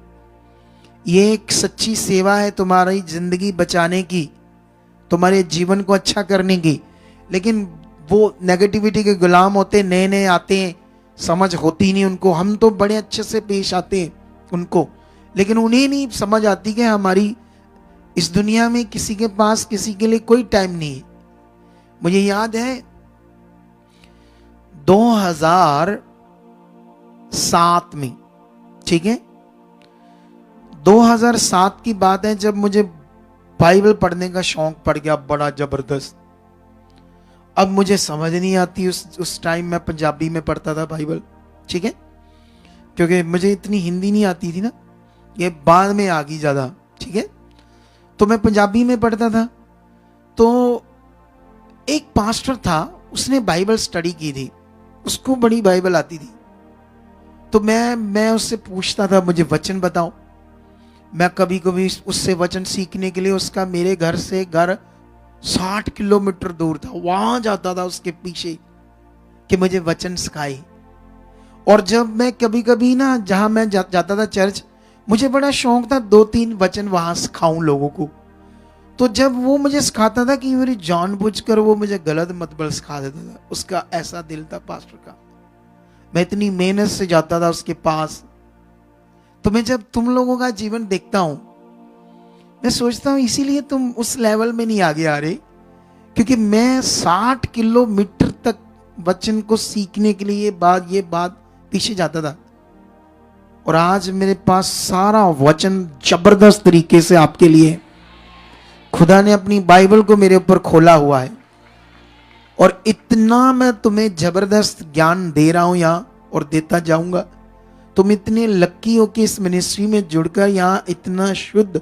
ये एक सच्ची सेवा है तुम्हारी जिंदगी बचाने की, तुम्हारे जीवन को अच्छा करने की। लेकिन वो नेगेटिविटी के गुलाम होते, नए नए आते हैं, समझ होती नहीं उनको। हम तो बड़े अच्छे से पेश आते हैं उनको, लेकिन उन्हें नहीं समझ आती कि हमारी इस दुनिया में किसी के पास किसी के लिए कोई टाइम नहीं है। मुझे याद है 2007 में, ठीक है, 2007 की बात है, जब मुझे बाइबल पढ़ने का शौक पड़ गया बड़ा जबरदस्त। अब मुझे समझ नहीं आती, उस टाइम मैं पंजाबी में पढ़ता था बाइबल, ठीक है, क्योंकि मुझे इतनी हिंदी नहीं आती थी ना, ये बाद में आ गई ज्यादा, ठीक है। तो मैं पंजाबी में पढ़ता था। तो एक पास्टर था, उसने बाइबल स्टडी की थी, उसको बड़ी बाइबल आती थी। तो मैं उससे पूछता था मुझे वचन बताओ। मैं कभी कभी उससे वचन सीखने के लिए, उसका मेरे घर से घर 60 किलोमीटर दूर था, वहां जाता था उसके पीछे कि मुझे वचन सिखाए। और जब मैं कभी कभी ना, जहां मैं जाता था चर्च, मुझे बड़ा शौक था 2-3 वचन वहां सिखाऊं लोगों को। तो जब वो मुझे सिखाता था कि मेरी जानबूझकर वो मुझे गलत मतलब सिखा देता था, उसका ऐसा दिल था पास्टर का। मैं इतनी मेहनत से जाता था उसके पास। तो मैं जब तुम लोगों का जीवन देखता हूं, मैं सोचता हूं इसीलिए तुम उस लेवल में नहीं आगे आ रहे, क्योंकि मैं 60 किलोमीटर तक वचन को सीखने के लिए ये बात पीछे जाता था, और आज मेरे पास सारा वचन जबरदस्त तरीके से आपके लिए खुदा ने अपनी बाइबल को मेरे ऊपर खोला हुआ है, और इतना मैं तुम्हें जबरदस्त ज्ञान दे रहा हूं यहां और देता जाऊंगा। तुम इतने लक्की हो कि इस मिनिस्ट्री में जुड़कर यहां इतना शुद्ध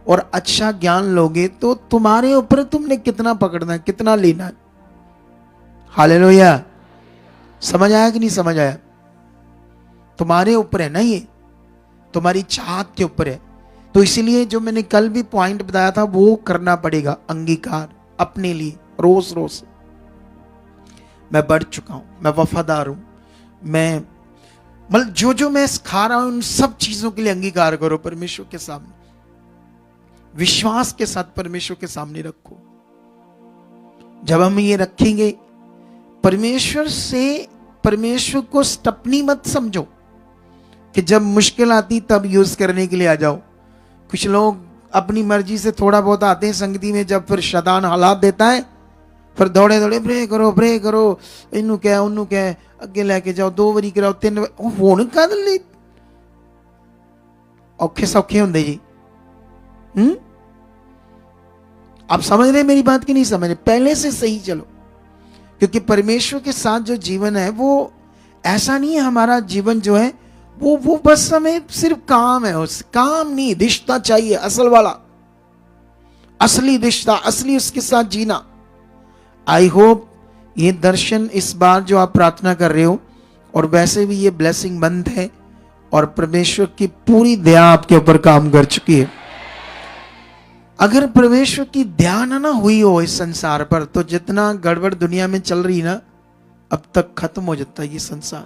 और अच्छा ज्ञान लोगे, तो तुम्हारे ऊपर तुमने कितना पकड़ना है, कितना लेना है। हालेलुया। समझ आया कि नहीं समझ आया? तुम्हारे ऊपर है ना, ये तुम्हारी चाहत के ऊपर है। तो इसलिए जो मैंने कल भी पॉइंट बताया था वो करना पड़ेगा, अंगीकार अपने लिए रोज रोज। मैं बढ़ चुका हूं, मैं वफादार हूं, मैं मतलब जो मैं सिखा रहा हूं उन सब चीजों के लिए अंगीकार करो परमेश्वर के सामने, विश्वास के साथ परमेश्वर के सामने रखो। जब हम ये रखेंगे, परमेश्वर को स्टपनी मत समझो कि जब मुश्किल आती तब यूज करने के लिए आ जाओ। कुछ लोग अपनी मर्जी से थोड़ा बहुत आते हैं संगति में, जब फिर शैतान हालात देता है फिर दौड़े दौड़े प्रे करो, इनू क्या उन्नू क्या, अगे लेके जाओ, 2 वारी कराओ, 3 हुण कद लई औखे सौखे होंदे जी। आप समझ रहे मेरी बात की नहीं समझ रहे? पहले से सही चलो, क्योंकि परमेश्वर के साथ जो जीवन है वो ऐसा नहीं है। हमारा जीवन जो है वो बस हमें सिर्फ काम है, उस काम नहीं, रिश्ता चाहिए असल वाला, असली रिश्ता, असली उसके साथ जीना। आई होप ये दर्शन इस बार जो आप प्रार्थना कर रहे हो, और वैसे भी ये ब्लेसिंग बंद है और परमेश्वर की पूरी दया आपके ऊपर काम कर चुकी है। अगर परमेश्वर की ध्यान ना हुई हो इस संसार पर, तो जितना गड़बड़ दुनिया में चल रही ना, अब तक खत्म हो जाता है ये संसार।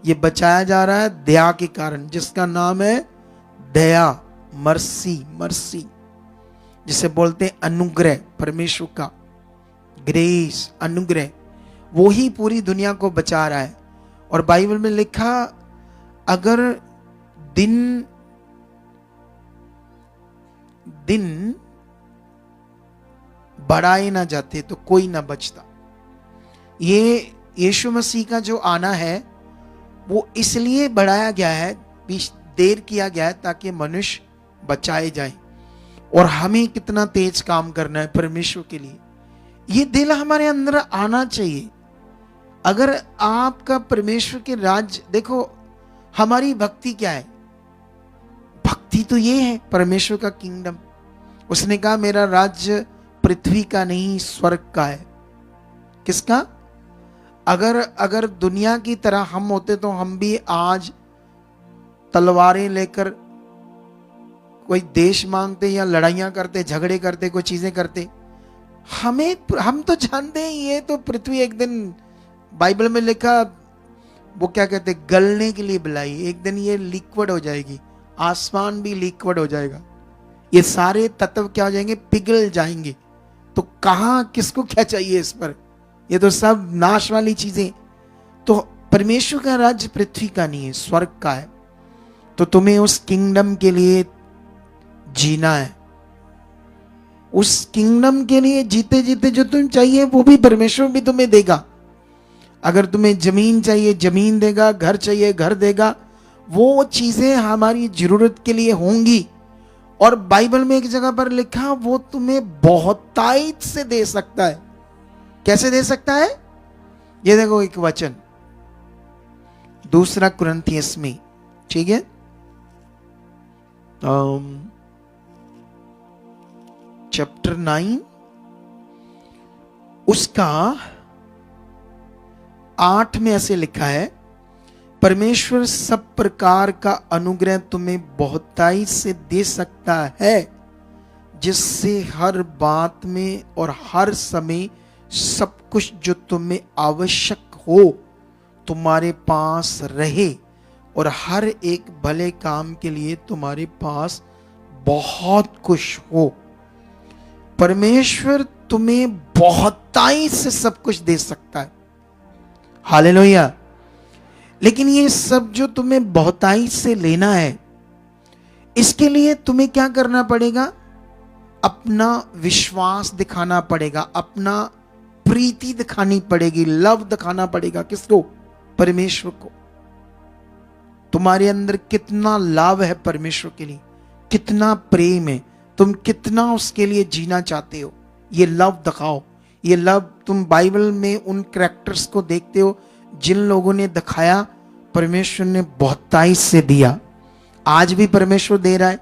ये बचाया जा रहा है दया के कारण, जिसका नाम है दया, मर्सी, जिसे बोलते हैं अनुग्रह, परमेश्वर का ग्रेस, अनुग्रह, वो ही पूरी दुनिया को बचा रहा है। और बाइबल में लिखा, अगर दिन बढ़ाए ना जाते तो कोई ना बचता। ये यीशु मसीह का जो आना है वो इसलिए बढ़ाया गया है, देर किया गया है, ताकि मनुष्य बचाए जाए। और हमें कितना तेज काम करना है परमेश्वर के लिए, ये दिल हमारे अंदर आना चाहिए। अगर आपका परमेश्वर के राज्य, देखो हमारी भक्ति क्या है? भक्ति तो ये है परमेश्वर का किंगडम। उसने कहा मेरा राज्य पृथ्वी का नहीं स्वर्ग का है। किसका? अगर दुनिया की तरह हम होते तो हम भी आज तलवारें लेकर कोई देश मांगते या लड़ाइयां करते, झगड़े करते, कोई चीजें करते। हम तो जानते हैं ये तो पृथ्वी एक दिन, बाइबल में लिखा, वो क्या कहते, गलने के लिए बुलाई, एक दिन ये लिक्विड हो जाएगी, आसमान भी लिक्विड हो जाएगा, ये सारे तत्व क्या हो जाएंगे? पिघल जाएंगे। तो कहां किसको क्या चाहिए इस पर? ये तो सब नाश वाली चीजें। तो परमेश्वर का राज्य पृथ्वी का नहीं है, स्वर्ग का है। तो तुम्हें उस किंगडम के लिए जीना है। उस किंगडम के लिए जीते जीते जो तुम्हें चाहिए वो भी परमेश्वर भी तुम्हें देगा। अगर तुम्हें जमीन चाहिए जमीन देगा, घर चाहिए घर देगा, वो चीजें हमारी जरूरत के लिए होंगी। और बाइबल में एक जगह पर लिखा, वो तुम्हें बहुतायत से दे सकता है। कैसे दे सकता है? ये देखो एक वचन, 2 कुरिन्थियस में, ठीक है, चैप्टर 9 उसका 8 में ऐसे लिखा है, परमेश्वर सब प्रकार का अनुग्रह तुम्हें बहुताई से दे सकता है, जिससे हर बात में और हर समय सब कुछ जो तुम्हें आवश्यक हो तुम्हारे पास रहे, और हर एक भले काम के लिए तुम्हारे पास बहुत कुछ हो। परमेश्वर तुम्हें बहुताई से सब कुछ दे सकता है। हालेलुया। लेकिन ये सब जो तुम्हें बहुताई से लेना है, इसके लिए तुम्हें क्या करना पड़ेगा? अपना विश्वास दिखाना पड़ेगा, अपना प्रीति दिखानी पड़ेगी, लव दिखाना पड़ेगा। किसको? परमेश्वर को। तुम्हारे अंदर कितना लव है परमेश्वर के लिए, कितना प्रेम है, तुम कितना उसके लिए जीना चाहते हो, ये लव दिखाओ। ये लव तुम बाइबल में उन कैरेक्टर्स को देखते हो जिन लोगों ने दिखाया, परमेश्वर ने बहुतायत से दिया। आज भी परमेश्वर दे रहा है,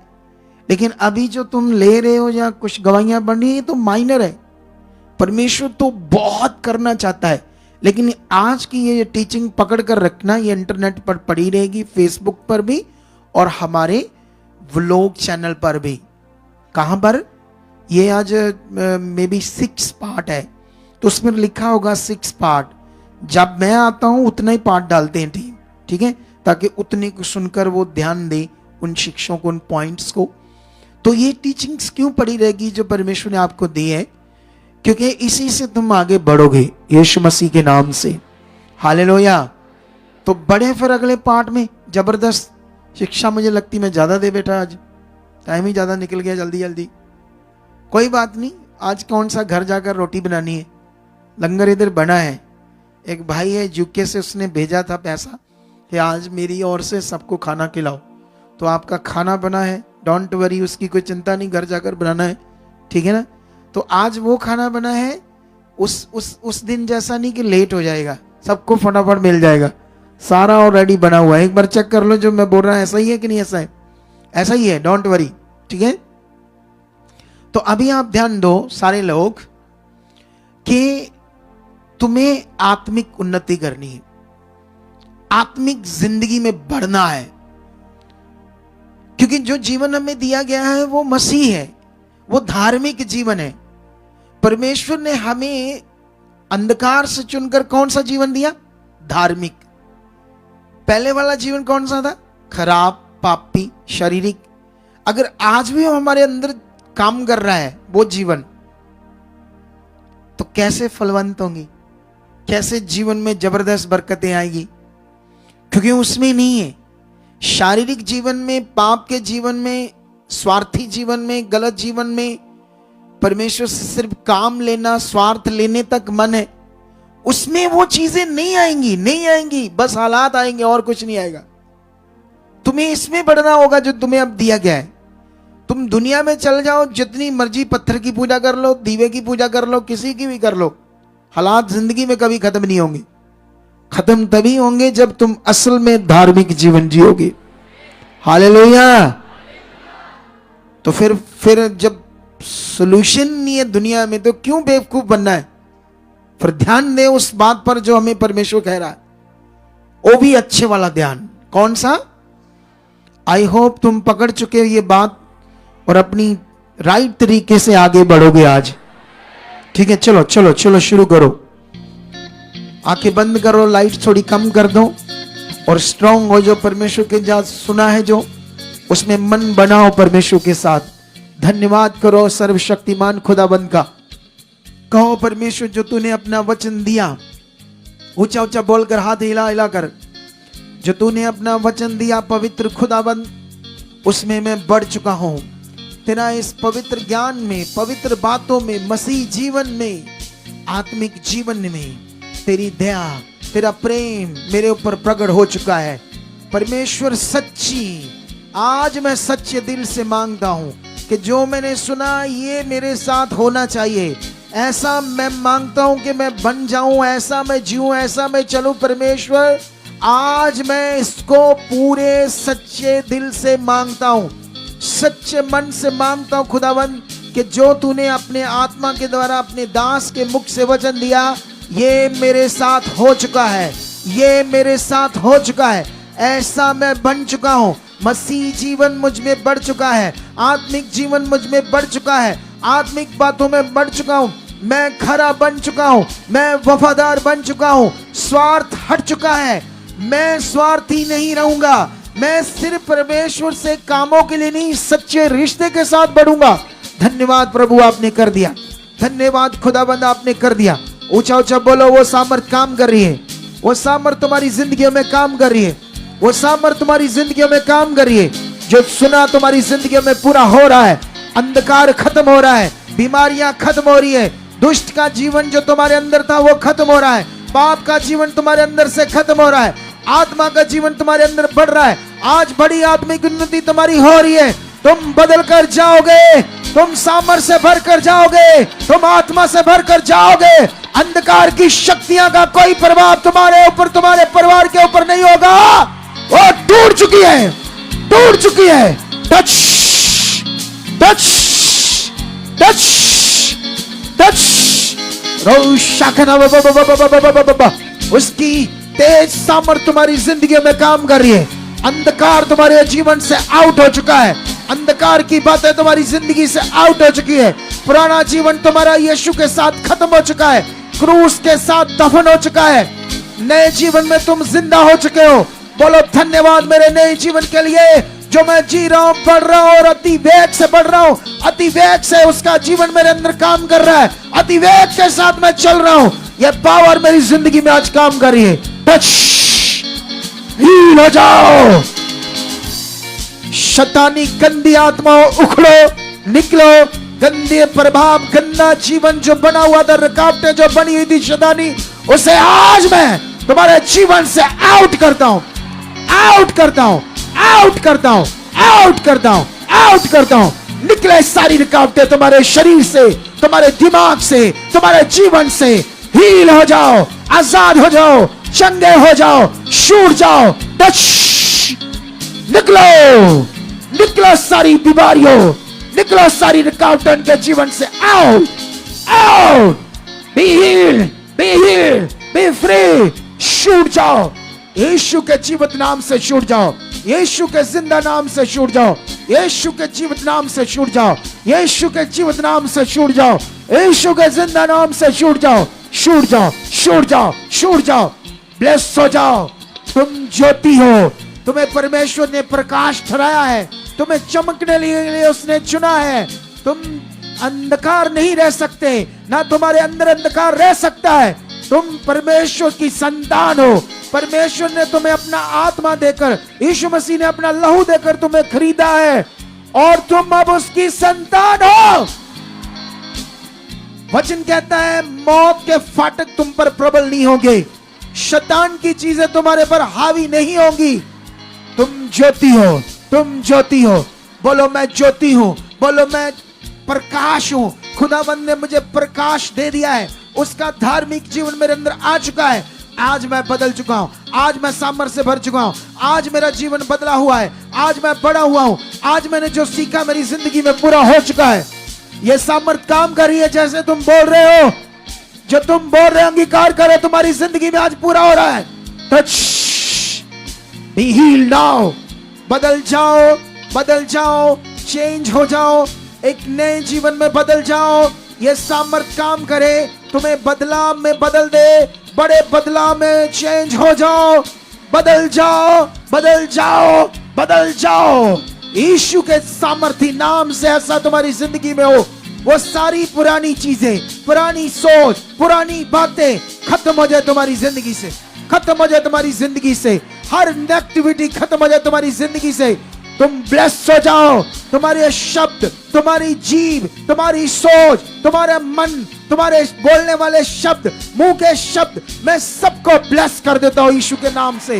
लेकिन अभी जो तुम ले रहे हो या कुछ गवाहियां बन रही है तो माइनर है। परमेश्वर तो बहुत करना चाहता है, लेकिन आज की ये टीचिंग पकड़ कर रखना, ये इंटरनेट पर पड़ी रहेगी, फेसबुक पर भी और हमारे व्लॉग चैनल पर भी। कहां पर? ये आज मे बी 6 पार्ट है, तो उसमें लिखा होगा 6 पार्ट। जब मैं आता हूं उतना ही पार्ट डालते हैं टीम, ठीक है, ताकि उतने को सुनकर वो ध्यान दे उन शिक्षों को, उन पॉइंट्स को। तो ये टीचिंग्स क्यों पड़ी रहेगी जो परमेश्वर ने आपको दी है? क्योंकि इसी से तुम आगे बढ़ोगे यीशु मसीह के नाम से। हालेलुया। तो बड़े फिर अगले पार्ट में। जबरदस्त शिक्षा मुझे लगती मैं ज्यादा दे बैठा, आज टाइम ही ज्यादा निकल गया जल्दी जल्दी। कोई बात नहीं, आज कौन सा घर जाकर रोटी बनानी है, लंगर इधर बना है। एक भाई है यूके से, उसने भेजा था पैसा कि आज मेरी ओर से सबको खाना खिलाओ, तो आपका खाना बना है, डोंट वरी, उसकी कोई चिंता नहीं, घर जाकर बनाना है, ठीक है ना। तो आज वो खाना बना है, उस दिन जैसा नहीं कि लेट हो जाएगा, सबको फटाफट मिल जाएगा, सारा ऑलरेडी बना हुआ है। एक बार चेक कर लो जो मैं बोल रहा हूं ऐसा ही है कि नहीं, ऐसा है, ऐसा ही है, डोंट वरी, ठीक है। तो अभी आप ध्यान दो सारे लोग कि तुम्हें आत्मिक उन्नति करनी है, आत्मिक जिंदगी में बढ़ना है, क्योंकि जो जीवन हमें दिया गया है वो मसीह है, वो धार्मिक जीवन है। परमेश्वर ने हमें अंधकार से चुनकर कौन सा जीवन दिया? धार्मिक। पहले वाला जीवन कौन सा था? खराब, पापी, शारीरिक। अगर आज भी हमारे अंदर काम कर रहा है वो जीवन, तो कैसे फलवंत होंगी, कैसे जीवन में जबरदस्त बरकतें आएगी? क्योंकि उसमें नहीं है। शारीरिक जीवन में, पाप के जीवन में, स्वार्थी जीवन में, गलत जीवन में परमेश्वर से सिर्फ काम लेना, स्वार्थ लेने तक मन है, उसमें वो चीजें नहीं आएंगी, नहीं आएंगी, बस हालात आएंगे और कुछ नहीं आएगा। तुम्हें इसमें बढ़ना होगा जो तुम्हें अब दिया गया है। तुम दुनिया में चल जाओ, जितनी मर्जी पत्थर की पूजा कर लो, दीवे की पूजा कर लो, किसी की भी कर लो, हालात जिंदगी में कभी खत्म नहीं होंगे। खत्म तभी होंगे जब तुम असल में धार्मिक जीवन जियोगे। हालेलुया। तो फिर जब सॉल्यूशन नहीं है दुनिया में, तो क्यों बेवकूफ बनना है? फिर ध्यान दे उस बात पर जो हमें परमेश्वर कह रहा है, वो भी अच्छे वाला ध्यान। कौन सा? आई होप तुम पकड़ चुके हो ये बात और अपनी राइट तरीके से आगे बढ़ोगे आज, ठीक है। चलो चलो चलो शुरू करो। आंखें बंद करो, लाइट थोड़ी कम कर दो और स्ट्रांग हो जो परमेश्वर के जहाँ सुना है जो, उसमें मन बनाओ परमेश्वर के साथ। धन्यवाद करो सर्वशक्तिमान खुदाबंद का। कहो परमेश्वर जो तूने अपना वचन दिया, ऊंचा ऊंचा बोलकर, हाथ हिला हिला कर, जो तूने अपना वचन दिया पवित्र खुदाबंद, उसमें मैं बढ़ चुका हूं। तेरा इस पवित्र ज्ञान में, पवित्र बातों में, मसीह जीवन में, आत्मिक जीवन में तेरी दया, तेरा प्रेम मेरे ऊपर प्रकट हो चुका है। परमेश्वर सच्ची, आज मैं सच्चे दिल से मांगता हूं कि जो मैंने सुना ये मेरे साथ होना चाहिए। ऐसा मैं मांगता हूं कि मैं बन जाऊं, ऐसा मैं जीऊं, ऐसा मैं चलूं। परमेश्वर आज मैं इसको पूरे सच्चे दिल से मांगता हूं, सच्चे मन से मांगता हूं खुदावंद, कि जो तूने अपने आत्मा के द्वारा अपने दास के मुख से वचन दिया, ये मेरे साथ हो चुका है, ये मेरे साथ हो चुका है। ऐसा मैं बन चुका हूं, मसीह जीवन मुझ में बढ़ चुका है, आत्मिक जीवन मुझ में बढ़ चुका है, आत्मिक बातों में बढ़ चुका हूं, मैं खरा बन चुका हूं, मैं वफादार बन चुका हूं, स्वार्थ हट चुका है, मैं स्वार्थी नहीं रहूंगा, मैं सिर्फ परमेश्वर से कामों के लिए नहीं, सच्चे रिश्ते के साथ बढ़ूंगा। धन्यवाद प्रभु, आपने कर दिया। धन्यवाद खुदाबंद, आपने कर दिया। ऊंचा ऊंचा बोलो, वो सामर्थ काम कर रही है, वो सामर्थ तुम्हारी जिंदगियों में काम कर रही है, वो सामर्थ तुम्हारी जिंदगियों में काम कर रही है। जो सुना तुम्हारी जिंदगियों में पूरा हो रहा है, अंधकार खत्म हो रहा है, बीमारियां खत्म हो रही है, दुष्ट का जीवन जो तुम्हारे अंदर था वो खत्म हो रहा है, पाप का जीवन तुम्हारे अंदर से खत्म हो रहा है, आत्मा का जीवन तुम्हारे अंदर बढ़ रहा है। आज बड़ी आत्मिक उन्नति तुम्हारी हो रही है। तुम बदल कर जाओगे, तुम सामर्थ से भर कर जाओगे, तुम आत्मा से भर कर जाओगे। अंधकार की शक्तियां का कोई प्रभाव तुम्हारे ऊपर, तुम्हारे परिवार के ऊपर नहीं होगा। वो टूट चुकी है, टूट चुकी है। Touch touch touch touch. उसकी तेज सामर्थ तुम्हारी जिंदगी में काम कर रही है। अंधकार तुम्हारे जीवन से आउट हो चुका है, अंधकार की बातें तुम्हारी जिंदगी से आउट हो चुकी है। पुराना जीवन तुम्हारा यीशु के साथ खत्म हो चुका है, क्रूस के साथ दफन हो चुका है। नए जीवन में तुम जिंदा हो चुके हो। बोलो धन्यवाद मेरे नए जीवन के लिए, जो मैं जी रहा हूं, बढ़ रहा हूं और अति वेग से बढ़ रहा हूं। अति वेग से उसका जीवन मेरे अंदर काम कर रहा है, अति वेग के साथ मैं चल रहा हूं। यह पावर मेरी जिंदगी में आज काम कर रही है। टच, हील हो जाओ। शैतानी गंदी आत्माओं उखड़ो, निकलो। गंदे प्रभाव, गंदा जीवन जो बना हुआ था, रुकावटें जो बनी हुई थी शैतानी, उसे आज मैं तुम्हारे जीवन से आउट करता हूं, आउट करता हूं, आउट करता हूं, आउट करता हूं, आउट करता हूं। निकले सारी रुकावटें तुम्हारे शरीर से, तुम्हारे दिमाग से, तुम्हारे जीवन से। हील हो जाओ, आजाद हो जाओ, चंगे हो जाओ, छूट जाओ। टच, निकलो, निकलो सारी बीमारियों, निकलो सारी रुकावटों के जीवन से। Out, out. Be healed, be healed, B free. छूट जाओ, यीशु के जीवित नाम से छूट जाओ, यीशु के जिंदा नाम से छूट जाओ, यीशु के जीवित नाम से छूट जाओ, यीशु के जीवित नाम से छूट जाओ, यीशु के जिंदा नाम से छूट जाओ, छूट जाओ, छूट जाओ, छूट जाओ। ब्लेस हो जाओ। तुम ज्योति हो, तुम्हें परमेश्वर ने प्रकाश ठहराया है, तुम्हें चमकने लिए उसने चुना है। तुम अंधकार नहीं रह सकते, ना तुम्हारे अंदर अंधकार रह सकता है। तुम परमेश्वर की संतान हो। परमेश्वर ने तुम्हें अपना आत्मा देकर, यीशु मसीह ने अपना लहू देकर तुम्हें खरीदा है और तुम अब उसकी संतान हो। वचन कहता है मौत के फाटक तुम पर प्रबल नहीं होंगे, शैतान की चीजें तुम्हारे पर हावी नहीं होंगी। तुम ज्योति हो, तुम ज्योति हो। बोलो मैं ज्योति हूं, बोलो मैं प्रकाश हूं। खुदावंद ने मुझे प्रकाश दे दिया है, उसका धार्मिक जीवन मेरे अंदर आ चुका है। आज मैं बदल चुका हूं, आज मैं सामर्थ से भर चुका हूं, आज मेरा जीवन बदला हुआ है, आज मैं बड़ा हुआ हूं, आज मैंने जो सीखा मेरी जिंदगी में पूरा हो चुका है। ये सामर्थ काम कर रही है। जैसे तुम बोल रहे हो, जो तुम बोल रहे हो, अंगीकार करो, तुम्हारी जिंदगी में आज पूरा हो रहा है। Touch, be healed now. बदल जाओ, बदल जाओ, चेंज हो जाओ, एक नए जीवन में बदल जाओ। ये सामर्थ काम करे, तुम्हें बदलाव में बदल दे, बड़े बदलाव में चेंज हो जाओ। बदल जाओ, बदल जाओ, बदल जाओ। यीशु के सामर्थी नाम से ऐसा तुम्हारी जिंदगी में हो, वो सारी पुरानी चीजें, पुरानी सोच, पुरानी बातें खत्म हो जाए तुम्हारी जिंदगी से, खत्म हो जाए तुम्हारी जिंदगी से। हर नेगेटिविटी खत्म हो जाए तुम्हारी जिंदगी से। तुम ब्लेस हो जाओ। तुम्हारे शब्द, तुम्हारी जीभ, तुम्हारी सोच, तुम्हारे मन, तुम्हारे बोलने वाले शब्द, मुंह के शब्द, मैं सबको ब्लेस कर देता हूं यीशु के नाम से।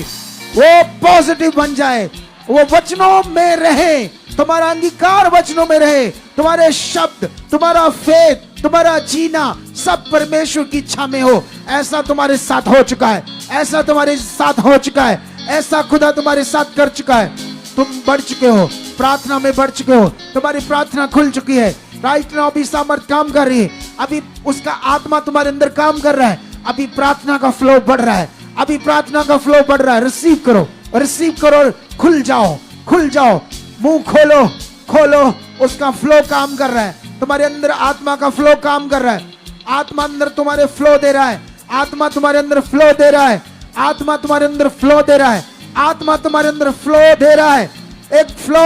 वो पॉजिटिव बन जाए, वो वचनों में रहे, तुम्हारा अंगीकार वचनों में रहे, तुम्हारे शब्द, तुम्हारा फेथ, तुम्हारा जीना सब परमेश्वर की इच्छा में हो। ऐसा तुम्हारे साथ हो चुका है, ऐसा तुम्हारे साथ हो चुका है, ऐसा खुदा तुम्हारे साथ कर चुका है। तुम बढ़ चुके हो, प्रार्थना में बढ़ चुके हो, तुम्हारी प्रार्थना खुल चुकी है। राइट नाउ अभी सामर्थ काम कर रही है, अभी उसका आत्मा तुम्हारे अंदर काम कर रहा है, अभी प्रार्थना का फ्लो बढ़ रहा है, अभी प्रार्थना का फ्लो बढ़ रहा है। रिसीव करो, रिसीव करो, खुल जाओ, खुल जाओ, मुंह खोलो, खोलो, उसका फ्लो काम कर रहा है। तुम्हारे अंदर आत्मा का फ्लो काम कर रहा है। आत्मा अंदर तुम्हारे फ्लो दे रहा है, आत्मा तुम्हारे अंदर फ्लो दे रहा है, आत्मा तुम्हारे अंदर फ्लो दे रहा है, आत्मा तुम्हारे अंदर फ्लो दे रहा है। एक फ्लो,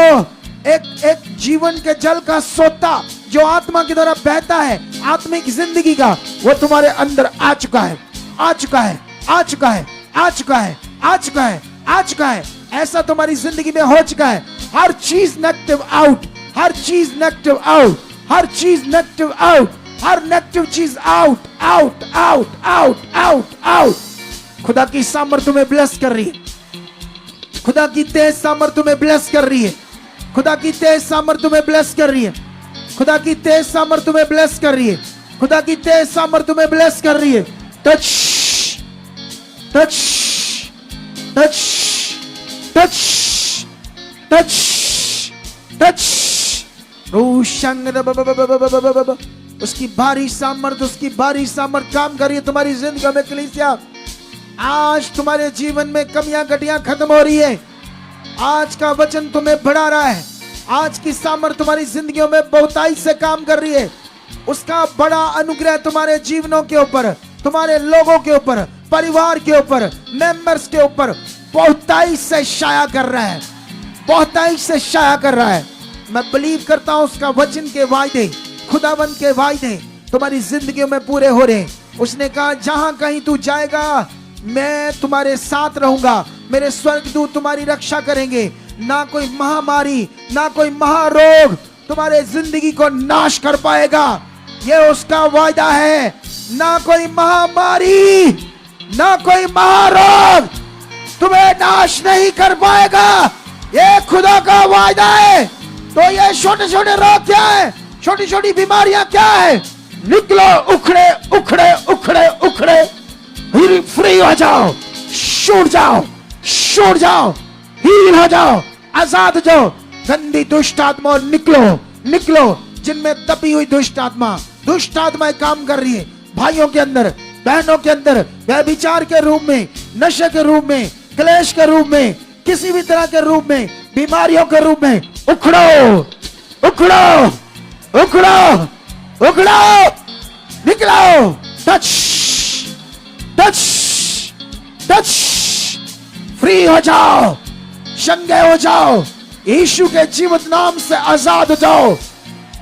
एक जीवन के जल का सोता जो आत्मा की द्वारा बहता है, आत्मिक जिंदगी का, वो तुम्हारे अंदर आ चुका है, आ चुका है, आ चुका है, आ चुका है, आ चुका है, आ चुका है। ऐसा तुम्हारी जिंदगी में हो चुका है। हर चीज नेगेटिव आउट, हर चीज नेगेटिव आउट, हर चीज नेगेटिव आउट, हर नेगेटिव चीज out out out out out out. खुदा की सामर्थ तुम्हें ब्लेस कर रही है। खुदा की तेज सामर्थ तुम्हें ब्लेस कर रही है। खुदा की तेज सामर्थ तुम्हें ब्लेस कर रही है। खुदा की तेज सामर्थ तुम्हें ब्लेस कर रही है। खुदा की तेज सामर्थ तुम्हें ब्लेस कर रही है। Touch touch touch touch touch touch. उसकी भारी सामर्थ काम कर रही है तुम्हारी जिंदगी में। कलीसिया, आज तुम्हारे जीवन में कमियां घटियां खत्म हो रही है। आज का वचन तुम्हें बढ़ा रहा है। आज की सामर्थ तुम्हारी जिंदगियों में बहुताई से काम कर रही है। उसका बड़ा अनुग्रह तुम्हारे जीवनों के ऊपर, तुम्हारे लोगों के ऊपर, परिवार के ऊपर, मेंबर्स के ऊपर बहुताई से छाया कर रहा है। बहुताई से छाया कर रहा है। मैं बिलीव करता हूं उसका वचन के वायदे, खुदावंत के वायदे तुम्हारी जिंदगी में पूरे हो रहे हैं। उसने कहा जहां कहीं तू जाएगा मैं तुम्हारे साथ रहूंगा। मेरे स्वर्गदूत तुम्हारी रक्षा करेंगे। ना कोई महामारी, ना कोई महारोग तुम्हारे जिंदगी को नाश कर पाएगा। यह उसका वायदा है। ना कोई महामारी, ना कोई महारोग तुम्हें नाश नहीं कर पाएगा। यह खुदा का वायदा है। तो ये छोटे छोटे रोग क्या है, छोटी छोटी बीमारियां क्या है, निकलो, उखड़े उखड़े उखड़े उखड़े, फ्री हो जाओ, छूट जाओ, छूट जाओ, हील हो जाओ, आजाद हो जाओ। गंदी दुष्ट आत्मा निकलो, निकलो। जिनमें दबी हुई दुष्ट आत्माएं काम कर रही है भाइयों के अंदर, बहनों के अंदर, व्यभिचार के रूप में, नशे के रूप में, क्लेश के रूप में, किसी भी तरह के रूप में, बीमारियों के रूप में, उखड़ो उखड़ो उखड़ो उखड़ो, निकलो। टच टच टच, फ्री हो जाओ, चंगे हो जाओ, यीशु के जीवित नाम से आजाद हो जाओ।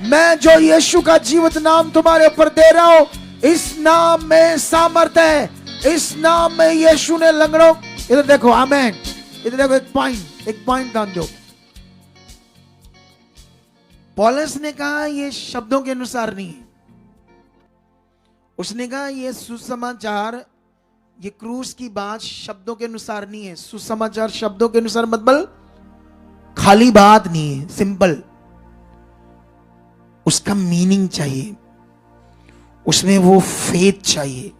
मैं जो यीशु का जीवित नाम तुम्हारे ऊपर दे रहा हूं, इस नाम में सामर्थ्य है। इस नाम में यीशु ने लंगड़ों, इधर देखो, आमेन, इधर देखो, एक पॉइंट ध्यान दो। पौलुस ने कहा ये शब्दों के अनुसार नहीं है। उसने कहा ये सुसमाचार, ये क्रूस की बात शब्दों के अनुसार नहीं है। सुसमाचार शब्दों के अनुसार मतलब खाली बात नहीं है, सिंपल। उसका मीनिंग चाहिए, उसमें वो फेथ चाहिए,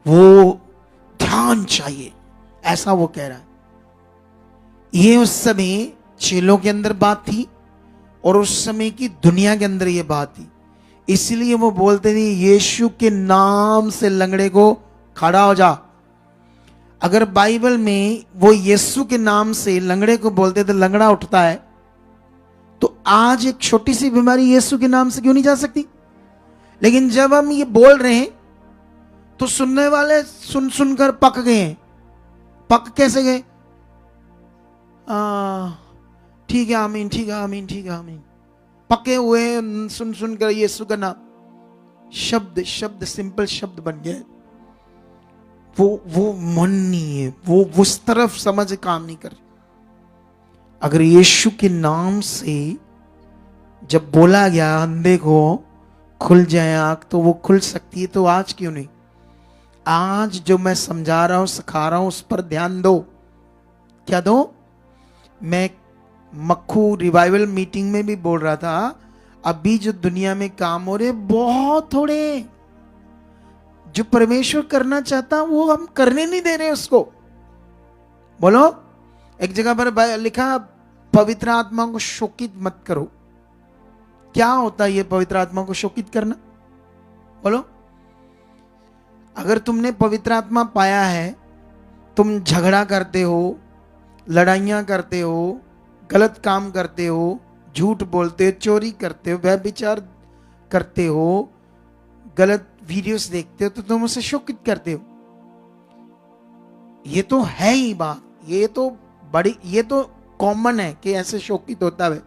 वो ध्यान चाहिए, ऐसा वो कह रहा है। ये उस समय चेलों के अंदर बात थी और उस समय की दुनिया के अंदर ये बात थी। इसलिए वो बोलते थे यीशु के नाम से लंगड़े को खड़ा हो जा। अगर बाइबल में वो यीशु के नाम से लंगड़े को बोलते थे लंगड़ा उठता है, तो आज एक छोटी सी बीमारी यीशु के नाम से क्यों नहीं जा सकती? लेकिन जब हम ये बोल रहे हैं तो सुनने वाले सुन सुनकर पक गए हैं। पक कैसे गए? ठीक है आमीन, ठीक है आमीन, ठीक है आमीन। पके हुए सुन सुनकर यीशु का नाम, शब्द शब्द सिंपल शब्द बन गए। वो मन नहीं है, वो उस तरफ समझ काम नहीं कर। अगर यीशु के नाम से जब बोला गया अंधे को खुल जाए आंख, तो वो खुल सकती है, तो आज क्यों नहीं? आज जो मैं समझा रहा हूं, सिखा रहा हूं, उस पर ध्यान दो। क्या दो? मैं मक्खू रिवाइवल मीटिंग में भी बोल रहा था, अभी जो दुनिया में काम हो रहे बहुत थोड़े, जो परमेश्वर करना चाहता वो हम करने नहीं दे रहे उसको। बोलो, एक जगह पर लिखा पवित्र आत्मा को शोकित मत करो। क्या होता है ये पवित्र आत्मा को शोकित करना? बोलो। अगर तुमने पवित्र आत्मा पाया है, तुम झगड़ा करते हो, लड़ाइयां करते हो, गलत काम करते हो, झूठ बोलते हो, चोरी करते हो, व्यभिचार करते हो, गलत वीडियोस देखते हो, तो तुम उसे शोकित करते हो। ये तो है ही बात, ये तो कॉमन है कि ऐसे शोकित होता है।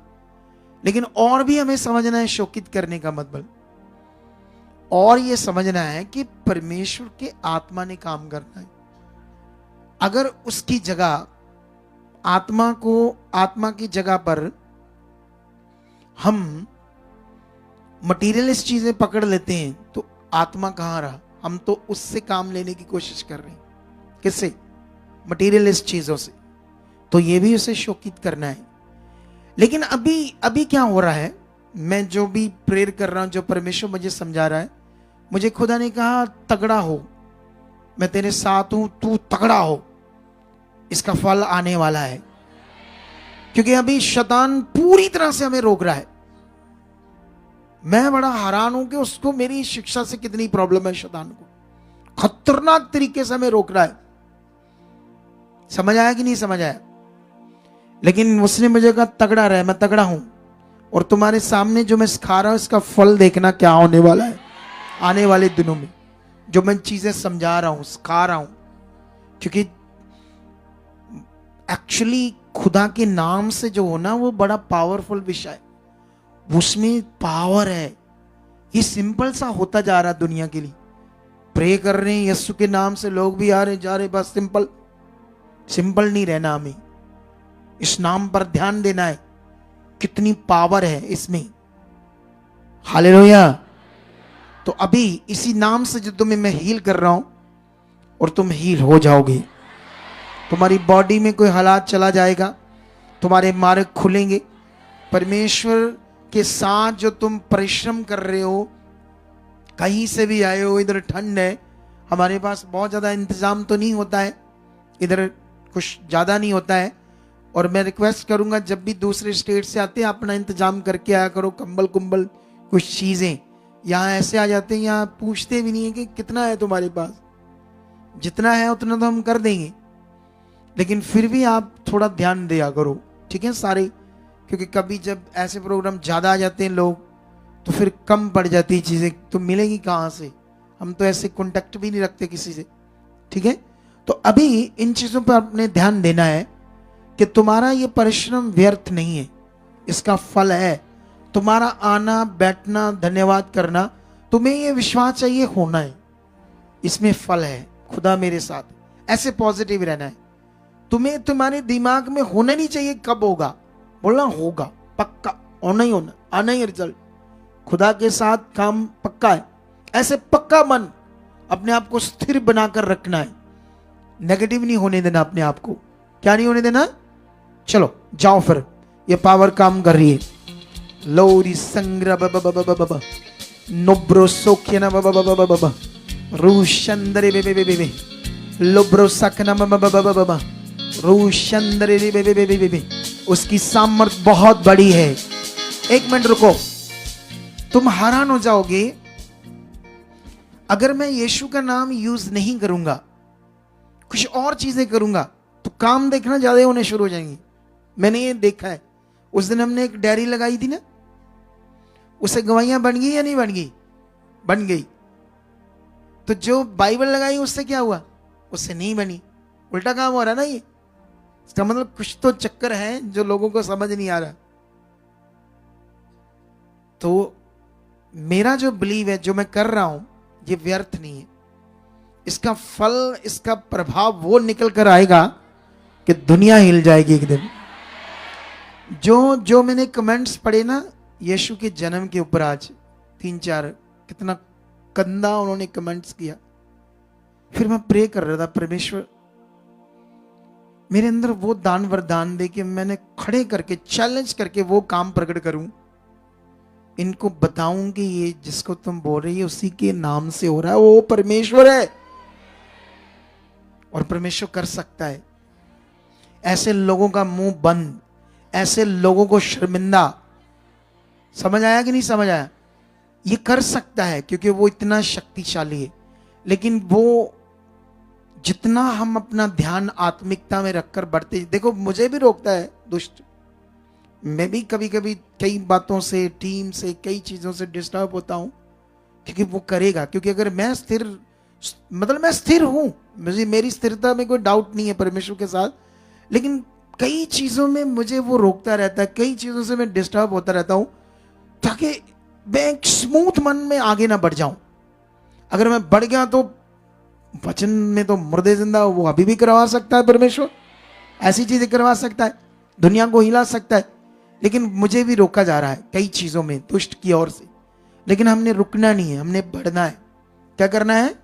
लेकिन और भी हमें समझना है शोकित करने का मतलब, और ये समझना है कि परमेश्वर के आत्मा ने काम करना है। अगर उसकी जगह आत्मा की जगह पर हम मटीरियलिस्ट चीजें पकड़ लेते हैं तो आत्मा कहाँ रहा? हम तो उससे काम लेने की कोशिश कर रहे हैं। किससे? मटीरियलिस्ट चीजों से। तो ये भी उसे शोकित करना है। लेकिन अभी क्या हो रहा है, मैं जो भी प्रेयर कर रहा हूं, जो परमेश्वर मुझे समझा रहा है, मुझे खुदा ने कहा तगड़ा हो, मैं तेरे साथ हूं, तू तगड़ा हो, इसका फल आने वाला है। क्योंकि अभी शैतान पूरी तरह से हमें रोक रहा है। मैं बड़ा हैरान हूं कि उसको मेरी शिक्षा से कितनी प्रॉब्लम है। शैतान को खतरनाक तरीके से हमें रोक रहा है। समझ आया कि नहीं समझ आया? लेकिन उसने मुझे कहा तगड़ा रहे, मैं तगड़ा हूं, और तुम्हारे सामने जो मैं सिखा रहा हूं इसका फल देखना क्या होने वाला है आने वाले दिनों में। जो मैं चीजें समझा रहा हूं, सिखा रहा हूं, क्योंकि एक्चुअली खुदा के नाम से जो होना वो बड़ा पावरफुल विषय है, उसमें पावर है। ये सिंपल सा होता जा रहा दुनिया के लिए। प्रे कर रहे हैं यीशु के नाम से, लोग भी आ रहे जा रहे, बस सिंपल नहीं रहना, हमें इस नाम पर ध्यान देना है। कितनी पावर है इसमें। हालेलुया। तो अभी इसी नाम से जो तुम्हें मैं हील कर रहा हूं और तुम हील हो जाओगे। तुम्हारी बॉडी में कोई हालात चला जाएगा, तुम्हारे मार्ग खुलेंगे। परमेश्वर के साथ जो तुम परिश्रम कर रहे हो, कहीं से भी आए हो, इधर ठंड है, हमारे पास बहुत ज्यादा इंतजाम तो नहीं होता है, इधर कुछ ज्यादा नहीं होता है। और मैं रिक्वेस्ट करूंगा जब भी दूसरे स्टेट से आते हैं अपना इंतजाम करके आया करो, कंबल कुंबल कुछ चीजें। यहाँ ऐसे आ जाते हैं, यहाँ पूछते भी नहीं है कि कितना है तुम्हारे पास, जितना है उतना तो हम कर देंगे, लेकिन फिर भी आप थोड़ा ध्यान दिया करो, ठीक है सारे। क्योंकि कभी जब ऐसे प्रोग्राम ज्यादा आ जाते हैं लोग, तो फिर कम पड़ जाती है चीजें, तो मिलेगी कहाँ से? हम तो ऐसे कांटेक्ट भी नहीं रखते किसी से, ठीक है। तो अभी इन चीजों पर अपने ध्यान देना है कि तुम्हारा ये परिश्रम व्यर्थ नहीं है, इसका फल है। तुम्हारा आना बैठना धन्यवाद करना, तुम्हें ये विश्वास चाहिए होना है, इसमें फल है, खुदा मेरे साथ। ऐसे पॉजिटिव रहना है तुम्हें। तुम्हारे दिमाग में होना नहीं चाहिए कब होगा, बोलना होगा, पक्का होना ही होना, आना ही रिजल्ट। खुदा के साथ काम पक्का है। ऐसे पक्का मन अपने आप को स्थिर बनाकर रखना है। नेगेटिव नहीं होने देना अपने आप को। क्या नहीं होने देना? चलो जाओ फिर, ये पावर काम कर रही है। लोरी संग्र बब नोब्रो सोख्यना बब रूशंदरे बे बे बे बे लोब्रो सकना बब रूशंदरे बे बे बे बे। उसकी सामर्थ बहुत बड़ी है। एक मिनट रुको, तुम हैरान हो जाओगे अगर मैं यीशु का नाम यूज नहीं करूंगा, कुछ और चीजें करूंगा, तो काम देखना ज्यादा होने शुरू हो जाएंगी। मैंने ये देखा है। उस दिन हमने एक डायरी लगाई थी ना, उससे गवाहियां बन गई या नहीं बन गई? बन गई। तो जो बाइबल लगाई उससे क्या हुआ? उससे नहीं बनी। उल्टा काम हो रहा ना ये। इसका मतलब कुछ तो चक्कर है जो लोगों को समझ नहीं आ रहा। तो मेरा जो बिलीव है, जो मैं कर रहा हूं, ये व्यर्थ नहीं है। इसका फल, इसका प्रभाव वो निकल कर आएगा कि दुनिया हिल जाएगी एक दिन। जो मैंने कमेंट्स पढ़े ना यीशु के जन्म के ऊपर, आज 3-4 कितना गंदा उन्होंने कमेंट्स किया। फिर मैं प्रे कर रहा था, परमेश्वर मेरे अंदर वो दान वरदान दे कि मैंने खड़े करके चैलेंज करके वो काम प्रकट करूं, इनको बताऊं कि ये जिसको तुम बोल रही है उसी के नाम से हो रहा है, वो परमेश्वर है और परमेश्वर कर सकता है। ऐसे लोगों का मुंह बंद, ऐसे लोगों को शर्मिंदा। समझ आया कि नहीं समझ आया? ये कर सकता है क्योंकि वो इतना शक्तिशाली है। लेकिन वो जितना हम अपना ध्यान आत्मिकता में रखकर बढ़ते, देखो मुझे भी रोकता है दुष्ट। मैं भी कभी कभी कई बातों से, टीम से, कई चीजों से डिस्टर्ब होता हूं, क्योंकि वो करेगा। क्योंकि अगर मैं स्थिर, मतलब मैं स्थिर हूं, मुझे मेरी स्थिरता में कोई डाउट नहीं है परमेश्वर के साथ, लेकिन कई चीजों में मुझे वो रोकता रहता है, कई चीजों से मैं डिस्टर्ब होता रहता हूं, ताकि मैं एक स्मूथ मन में आगे ना बढ़ जाऊं। अगर मैं बढ़ गया तो वचन में तो मुर्दे जिंदा, वो अभी भी करवा सकता है परमेश्वर, ऐसी चीजें करवा सकता है, दुनिया को हिला सकता है। लेकिन मुझे भी रोका जा रहा है कई चीजों में दुष्ट की ओर से। लेकिन हमने रुकना नहीं है, हमने बढ़ना है। क्या करना है?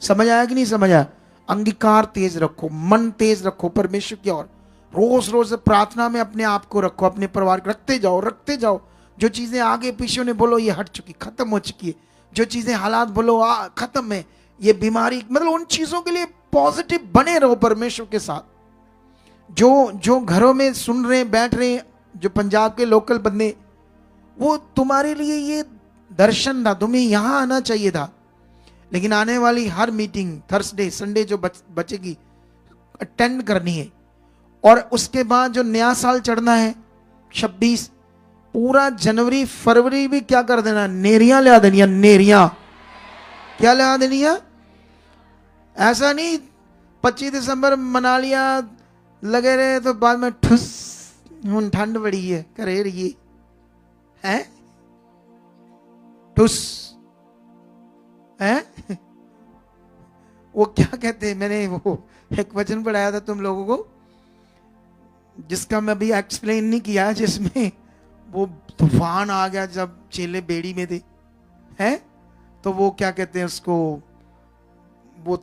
समझ आया कि नहीं समझ आया? अंगीकार तेज रखो, मन तेज रखो परमेश्वर की ओर। रोज रोज प्रार्थना में अपने आप को रखो, अपने परिवार को रखते जाओ, रखते जाओ। जो चीजें आगे पीछे ने बोलो ये हट चुकी, खत्म हो चुकी है, जो चीजें हालात बोलो खत्म है, ये बीमारी, मतलब उन चीजों के लिए पॉजिटिव बने रहो परमेश्वर के साथ। जो घरों में सुन रहे बैठ रहे, जो पंजाब के लोकल बंदे, वो तुम्हारे लिए ये दर्शन था, तुम्हें यहां आना चाहिए था। लेकिन आने वाली हर मीटिंग थर्सडे संडे जो बचेगी अटेंड करनी है। और उसके बाद जो नया साल चढ़ना है 26, पूरा जनवरी फरवरी भी क्या कर देना? नेरियां लिया देनिया, नेरियां। क्या लिया देनिया? ऐसा नहीं 25 दिसंबर मना लिया, लगे रहे तो बाद में ठुस, हुन ठंड बड़ी है करे रहिए है ठुस है। वो क्या कहते हैं, मैंने वो एक वचन पढ़ाया था तुम लोगों को, जिसका मैं अभी एक्सप्लेन नहीं किया, जिसमें वो तूफान आ गया जब चेले बेड़ी में थे, हैं? तो वो क्या कहते हैं उसको, वो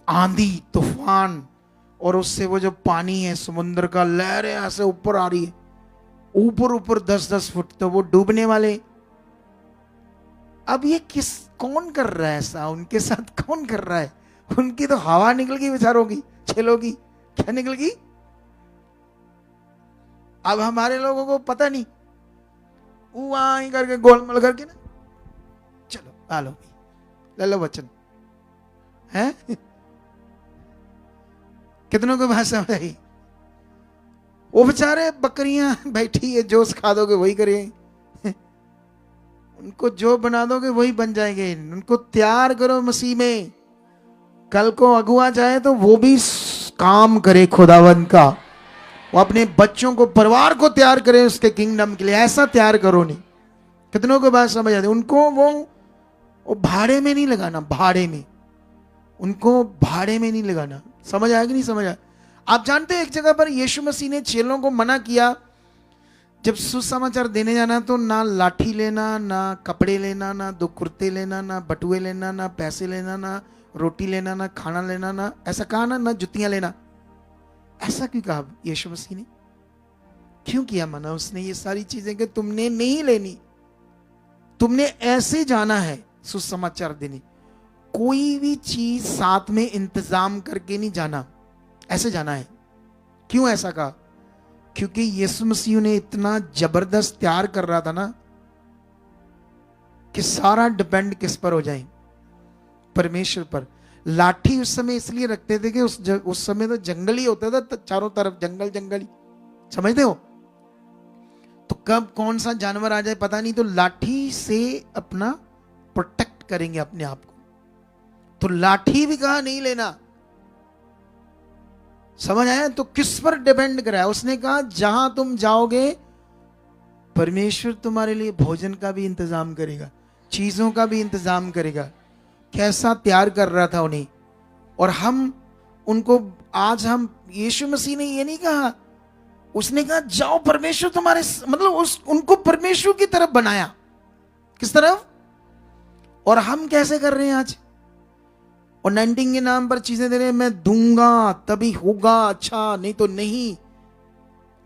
आंधी तूफान, और उससे वो जो पानी है समुद्र का, लहरें ऐसे ऊपर आ रही है, ऊपर ऊपर 10-10 फुट, तो वो डूबने वाले। अब ये कौन कर रहा है ऐसा? उनके साथ कौन कर रहा है? उनकी तो हवा निकल गई बेचारों की, चेलों की। क्या निकल गई? अब हमारे लोगों को पता नहीं, वहां करके गोलमल करके ना, चलो आ लो ले लो वचन है। कितनों को बात समझ आई? वो बेचारे बकरियां बैठी है, जो सिखा दोगे वही करें, उनको जो बना दोगे वही बन जाएंगे। उनको तैयार करो मसीह में, कल को अगुआ जाए तो वो भी काम करे खुदावंद का, वो अपने बच्चों को, परिवार को तैयार करे उसके किंगडम के लिए। ऐसा तैयार करो। नहीं कितनों को बात समझ आती? उनको वो भाड़े में नहीं लगाना, भाड़े में, उनको भाड़े में नहीं लगाना। समझ आया कि नहीं समझ आया? आप जानते हो एक जगह पर यीशु मसीह ने चेलों को मना किया, जब सुसमाचार देने जाना तो ना लाठी लेना, ना कपड़े लेना, ना 2 कुर्ते लेना, ना बटुए लेना, ना पैसे लेना, ना रोटी लेना, ना खाना लेना, ना ऐसा कहा ना जुतियां लेना। ऐसा क्यों कहा यीशु मसीह ने? क्यों किया मना उसने ये सारी चीजें कि तुमने नहीं लेनी, तुमने ऐसे जाना है सुसमाचार देने। कोई भी चीज साथ में इंतजाम करके नहीं जाना, ऐसे जाना है। क्यों ऐसा कहा? क्योंकि यीशु मसीह ने इतना जबरदस्त तैयार कर रहा था ना, कि सारा डिपेंड किस पर हो जाए? परमेश्वर पर। लाठी उस समय इसलिए रखते थे कि उस समय तो जंगल ही होता था, चारों तरफ जंगल जंगल ही, समझते हो? तो कब कौन सा जानवर आ जाए पता नहीं, तो लाठी से अपना प्रोटेक्ट करेंगे अपने आप को। तो लाठी भी कहा नहीं लेना। समझ आया? तो किस पर डिपेंड कराया? उसने कहा जहां तुम जाओगे परमेश्वर तुम्हारे लिए भोजन का भी इंतजाम करेगा, चीजों का भी इंतजाम करेगा। कैसा तैयार कर रहा था उन्हें। और हम उनको, आज हम, यीशु मसीह ने ये नहीं कहा, उसने कहा जाओ परमेश्वर तुम्हारे, मतलब उनको परमेश्वर की तरफ बनाया। किस तरफ? और हम कैसे कर रहे हैं आज? और नैंटिंग के नाम पर चीजें दे रहे हैं, मैं दूंगा तभी होगा, अच्छा नहीं तो नहीं।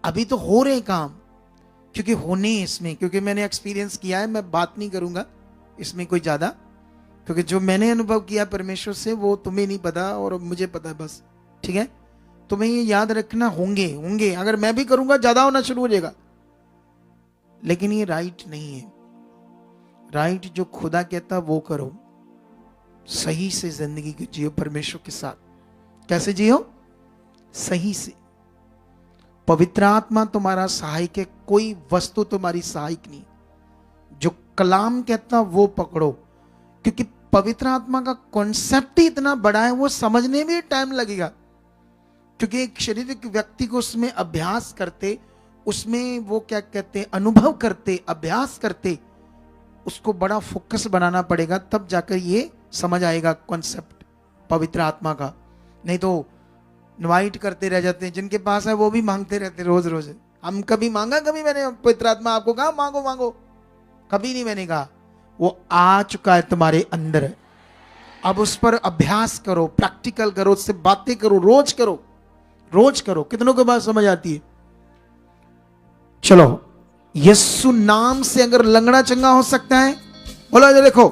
अभी तो हो रहे काम, क्योंकि होने इसमें, क्योंकि मैंने एक्सपीरियंस किया है, मैं बात नहीं करूंगा इसमें कोई ज्यादा, क्योंकि जो मैंने अनुभव किया परमेश्वर से वो तुम्हें नहीं पता और मुझे पता है बस। ठीक है? तुम्हें ये याद रखना, होंगे, अगर मैं भी करूंगा ज्यादा होना शुरू हो जाएगा। लेकिन ये राइट नहीं है। राइट जो खुदा कहता वो करो, सही से जिंदगी की जियो परमेश्वर के साथ। कैसे जियो? सही से। पवित्र आत्मा तुम्हारा सहायक है, कोई वस्तु तुम्हारी सहायक नहीं। जो कलाम कहता वो पकड़ो, क्योंकि पवित्र आत्मा का कॉन्सेप्ट ही इतना बड़ा है, वो समझने में टाइम लगेगा। क्योंकि एक शारीरिक व्यक्ति को उसमें अभ्यास करते, उसमें वो क्या कहते हैं, अनुभव करते, अभ्यास करते, उसको बड़ा फोकस बनाना पड़ेगा, तब जाकर ये समझ आएगा कॉन्सेप्ट पवित्र आत्मा का। नहीं तो इनवाइट करते रह जाते हैं, जिनके पास है वो भी मांगते रहते रोज रोज। हम कभी मांगा? कभी मैंने पवित्र आत्मा आपको कहा मांगो मांगो? कभी नहीं मैंने कहा। वो आ चुका है तुम्हारे अंदर। अब उस पर अभ्यास करो, प्रैक्टिकल करो, उससे बातें करो, रोज करो, रोज करो। कितनों को बात समझ आती है? चलो, यीशु नाम से अगर लंगड़ा चंगा हो सकता है, बोला जो देखो,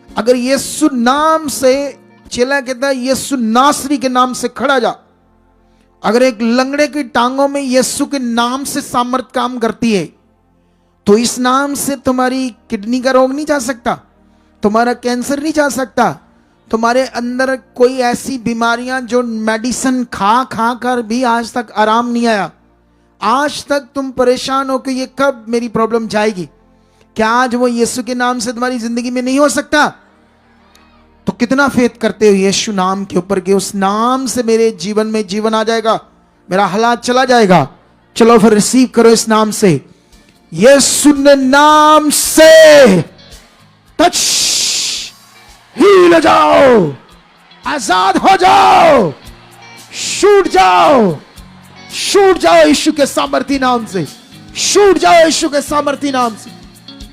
अगर यीशु नाम से, चेला कहता है यीशु नासरी के नाम से खड़ा जा। अगर एक लंगड़े की टांगों में यीशु के नाम से सामर्थ काम करती है, तो इस नाम से तुम्हारी किडनी का रोग नहीं जा सकता, तुम्हारा कैंसर नहीं जा सकता, तुम्हारे अंदर कोई ऐसी बीमारियां जो मेडिसिन खा खा कर भी आज तक आराम नहीं आया, आज तक तुम परेशान हो कि ये कब मेरी प्रॉब्लम जाएगी, क्या आज वो यीशु के नाम से तुम्हारी जिंदगी में नहीं हो सकता? तो कितना फेथ करते हो यीशु नाम के ऊपर कि उस नाम से मेरे जीवन में जीवन आ जाएगा, मेरा हालात चला जाएगा। चलो फिर रिसीव करो इस नाम से। यीशु ने नाम से टच, हील हो जाओ, आजाद हो जाओ, छूट जाओ, छूट जाओ यीशु के सामर्थी नाम से, छूट जाओ यीशु के सामर्थी नाम से,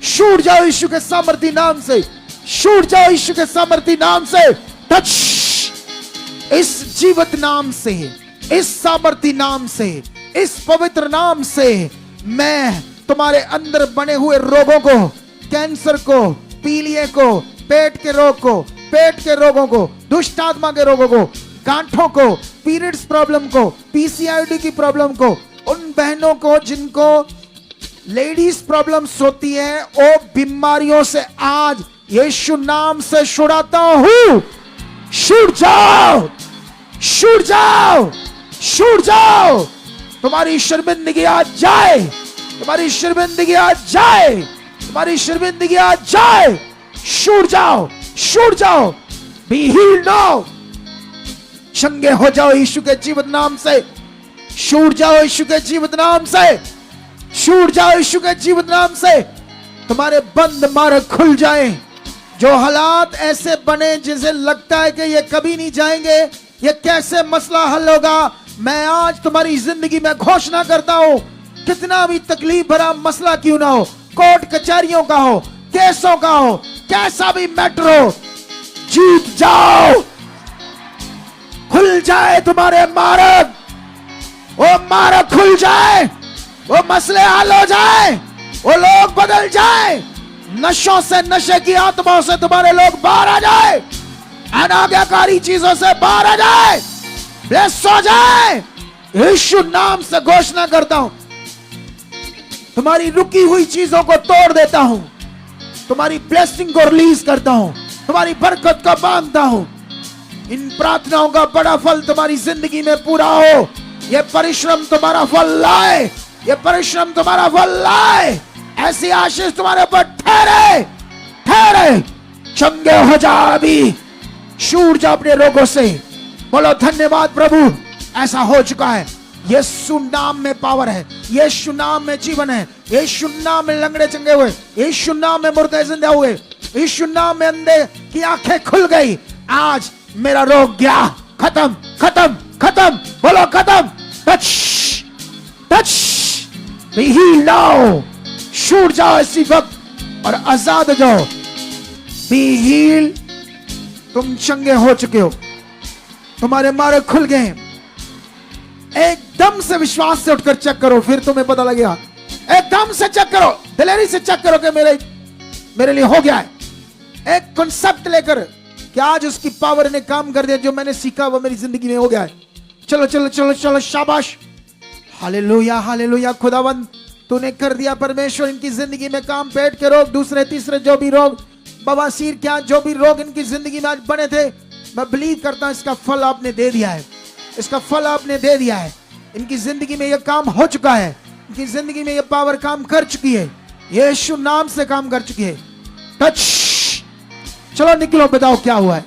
छूट जाओ यीशु के सामर्थी नाम से, छूट जाओ यीशु के सामर्थी नाम से। टच, इस जीवित नाम से, इस सामर्थी नाम से, इस पवित्र नाम से मैं तुम्हारे अंदर बने हुए रोगों को, कैंसर को, पीलिया को, पेट के रोग को, पेट के रोगों को, दुष्ट आत्मा के रोगों को, गांठों को, पीरियड्स प्रॉब्लम को, पीसीआईडी की प्रॉब्लम को, उन बहनों को जिनको लेडीज प्रॉब्लम्स होती है, वो बीमारियों से आज यीशु नाम से छुड़ाता हूं। छूट जाओ, छूट जाओ, छूट जाओ। तुम्हारी शर्मिंदगी आज जाए, तुम्हारी शर्मिंदगी आज जाए, तुम्हारी शर्मिंदगी आज जाए। छूट जाओ, छूट जाओ। बी हील्ड नाउ, चंगे हो जाओ यीशु के जीवित नाम से। छूट जाओ यीशु के जीवित नाम से, छूट जाओ यीशु के जीवित नाम से। तुम्हारे बंद मार्ग खुल जाए। जो हालात ऐसे बने जिसे लगता है कि ये कभी नहीं जाएंगे, ये कैसे मसला हल होगा, मैं आज तुम्हारी जिंदगी में घोषणा करता हूं, कितना भी तकलीफ भरा मसला क्यों ना हो, कोर्ट कचहरियों का हो, केसों का हो, कैसा भी मैटर हो, जीत जाओ। खुल जाए तुम्हारे मार्ग, वो मार्ग खुल जाए, वो मसले हल हो जाए, वो लोग बदल जाए, नशों से, नशे की आत्माओं से तुम्हारे लोग बाहर आ जाए, अनाज्ञाकारी चीजों से बाहर आ जाए, ब्लेस हो जाए। यीशु नाम से घोषणा करता हूं, तुम्हारी रुकी हुई चीजों को तोड़ देता हूं, तुम्हारी ब्लेसिंग को रिलीज करता हूं, तुम्हारी बरकत को बांधता हूं। इन प्रार्थनाओं का बड़ा फल तुम्हारी जिंदगी में पूरा हो। यह परिश्रम तुम्हारा फल लाए, यह परिश्रम तुम्हारा फल लाए। ऐसी आशीष तुम्हारे ऊपर ठहरे, ठहरे। चंगे हो जा, अभी छूट जा अपने रोगों से। बोलो धन्यवाद प्रभु, ऐसा हो चुका है। यीशु नाम में पावर है, यीशु नाम में जीवन है, यीशु नाम में लंगड़े चंगे हुए, यीशु नाम में मुर्दे जिंदा हुए, यीशु नाम में अंधे की आंखें खुल गई। आज मेरा रोग गया, खत्म, खत्म, खत्म। बोलो खत्म। Touch, touch, be healed now. छूट जाओ इसी वक्त और आजाद हो जाओ। बी हील्ड, तुम चंगे हो चुके हो, तुम्हारे मार्ग खुल गए। एकदम से विश्वास से उठकर चेक करो, फिर तुम्हें पता लगेगा। एकदम से चेक करो, दिलेरी से चेक करो कि मेरे लिए हो गया है। एक कॉन्सेप्ट लेकर कि आज उसकी पावर ने काम कर दिया, जो मैंने सीखा वो मेरी जिंदगी में हो गया है। चलो चलो चलो चलो, शाबाश, हालेलुया, हालेलुया। खुदावंद तूने कर दिया परमेश्वर, इनकी जिंदगी में काम। पेट के रोग, दूसरे तीसरे जो भी रोग, बवासीर, क्या जो भी रोग इनकी जिंदगी में आज बने थे, मैं बिलीव करता हूं इसका फल आपने दे दिया है, इसका फल आपने दे दिया है। इनकी जिंदगी में यह काम हो चुका है, इनकी जिंदगी में यह पावर काम कर चुकी है, यीशु नाम से काम कर चुकी है। टच, चलो निकलो, बताओ क्या हुआ है।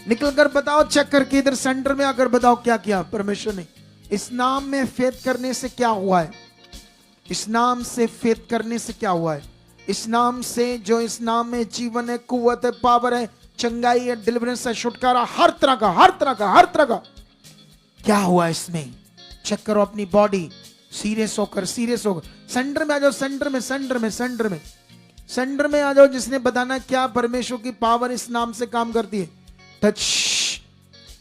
निकल कर बताओ, चेक करके इधर सेंटर में आकर बताओ क्या किया परमेश्वर ने। इस नाम में फेथ करने से क्या हुआ है, इस नाम से फेथ करने से क्या हुआ है, इस नाम से, जो इस नाम में जीवन है, कुव्वत है, पावर है, चंगाई है, डिलीवरेंस है, छुटकारा, हर तरह का, हर तरह का, हर तरह का। क्या हुआ इसमें, चेक करो अपनी बॉडी। सीरियस होकर, सीरियस होकर सेंटर में आ जाओ, सेंटर में, सेंटर में, सेंटर में, सेंटर में आ जाओ, जिसने बताना क्या परमेश्वर की पावर इस नाम से काम करती है। Touch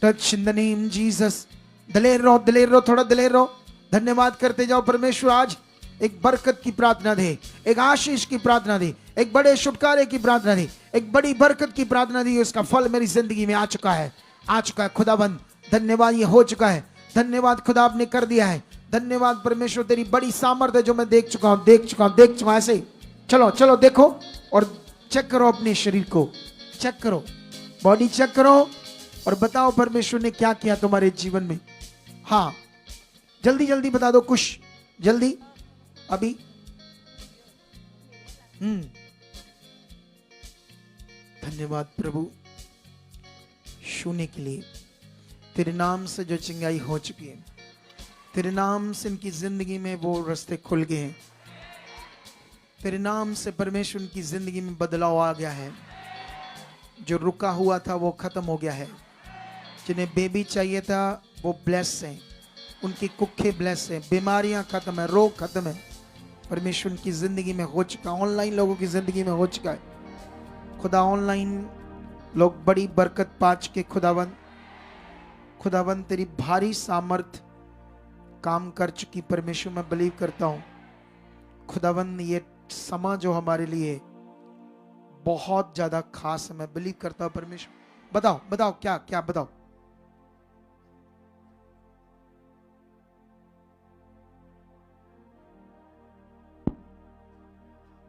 touch in the name Jesus. दलेर रहो, दलेर रहो, थोड़ा दलेर रहो। धन्यवाद करते जाओ। परमेश्वर आज एक बरकत की प्रार्थना दे, एक आशीष की प्रार्थना दे, एक बड़े छुटकारे की प्रार्थना दे, एक बड़ी बरकत की प्रार्थना दी। उसका फल मेरी जिंदगी में आ चुका है, आ चुका है। खुदाबंद धन्यवाद, ये हो चुका है। धन्यवाद खुदा, आपने कर दिया है। धन्यवाद परमेश्वर, तेरी बड़ी सामर्थ्य जो मैं देख चुका हूं, देख चुका हूं, देख चुका हूं। ऐसे ही चलो चलो देखो और चेक करो अपने शरीर को, चेक करो, बॉडी चेक करो और बताओ परमेश्वर ने क्या किया तुम्हारे जीवन में। हाँ जल्दी जल्दी बता दो कुछ, जल्दी अभी। धन्यवाद प्रभु छूने के लिए। तेरे नाम से जो चिंगाई हो चुकी है, तेरे नाम से इनकी जिंदगी में वो रास्ते खुल गए हैं। तेरे नाम से परमेश्वर की जिंदगी में बदलाव आ गया है। जो रुका हुआ था वो खत्म हो गया है। जिन्हें बेबी चाहिए था वो ब्लेस हैं, उनकी कुखे ब्लेस हैं, बीमारियां खत्म है, रोग खत्म है। परमेश्वर की जिंदगी में हो चुका, ऑनलाइन लोगों की जिंदगी में हो चुका है। खुदा ऑनलाइन लोग बड़ी बरकत पा चुके। खुदावंद खुदावंद तेरी भारी सामर्थ काम कर चुकी। परमेश्वर मैं बिलीव करता हूं खुदावंद ये समा जो हमारे लिए बहुत ज्यादा खास है, मैं बिलीव करता हूं परमेश्वर। बताओ बताओ क्या क्या बताओ।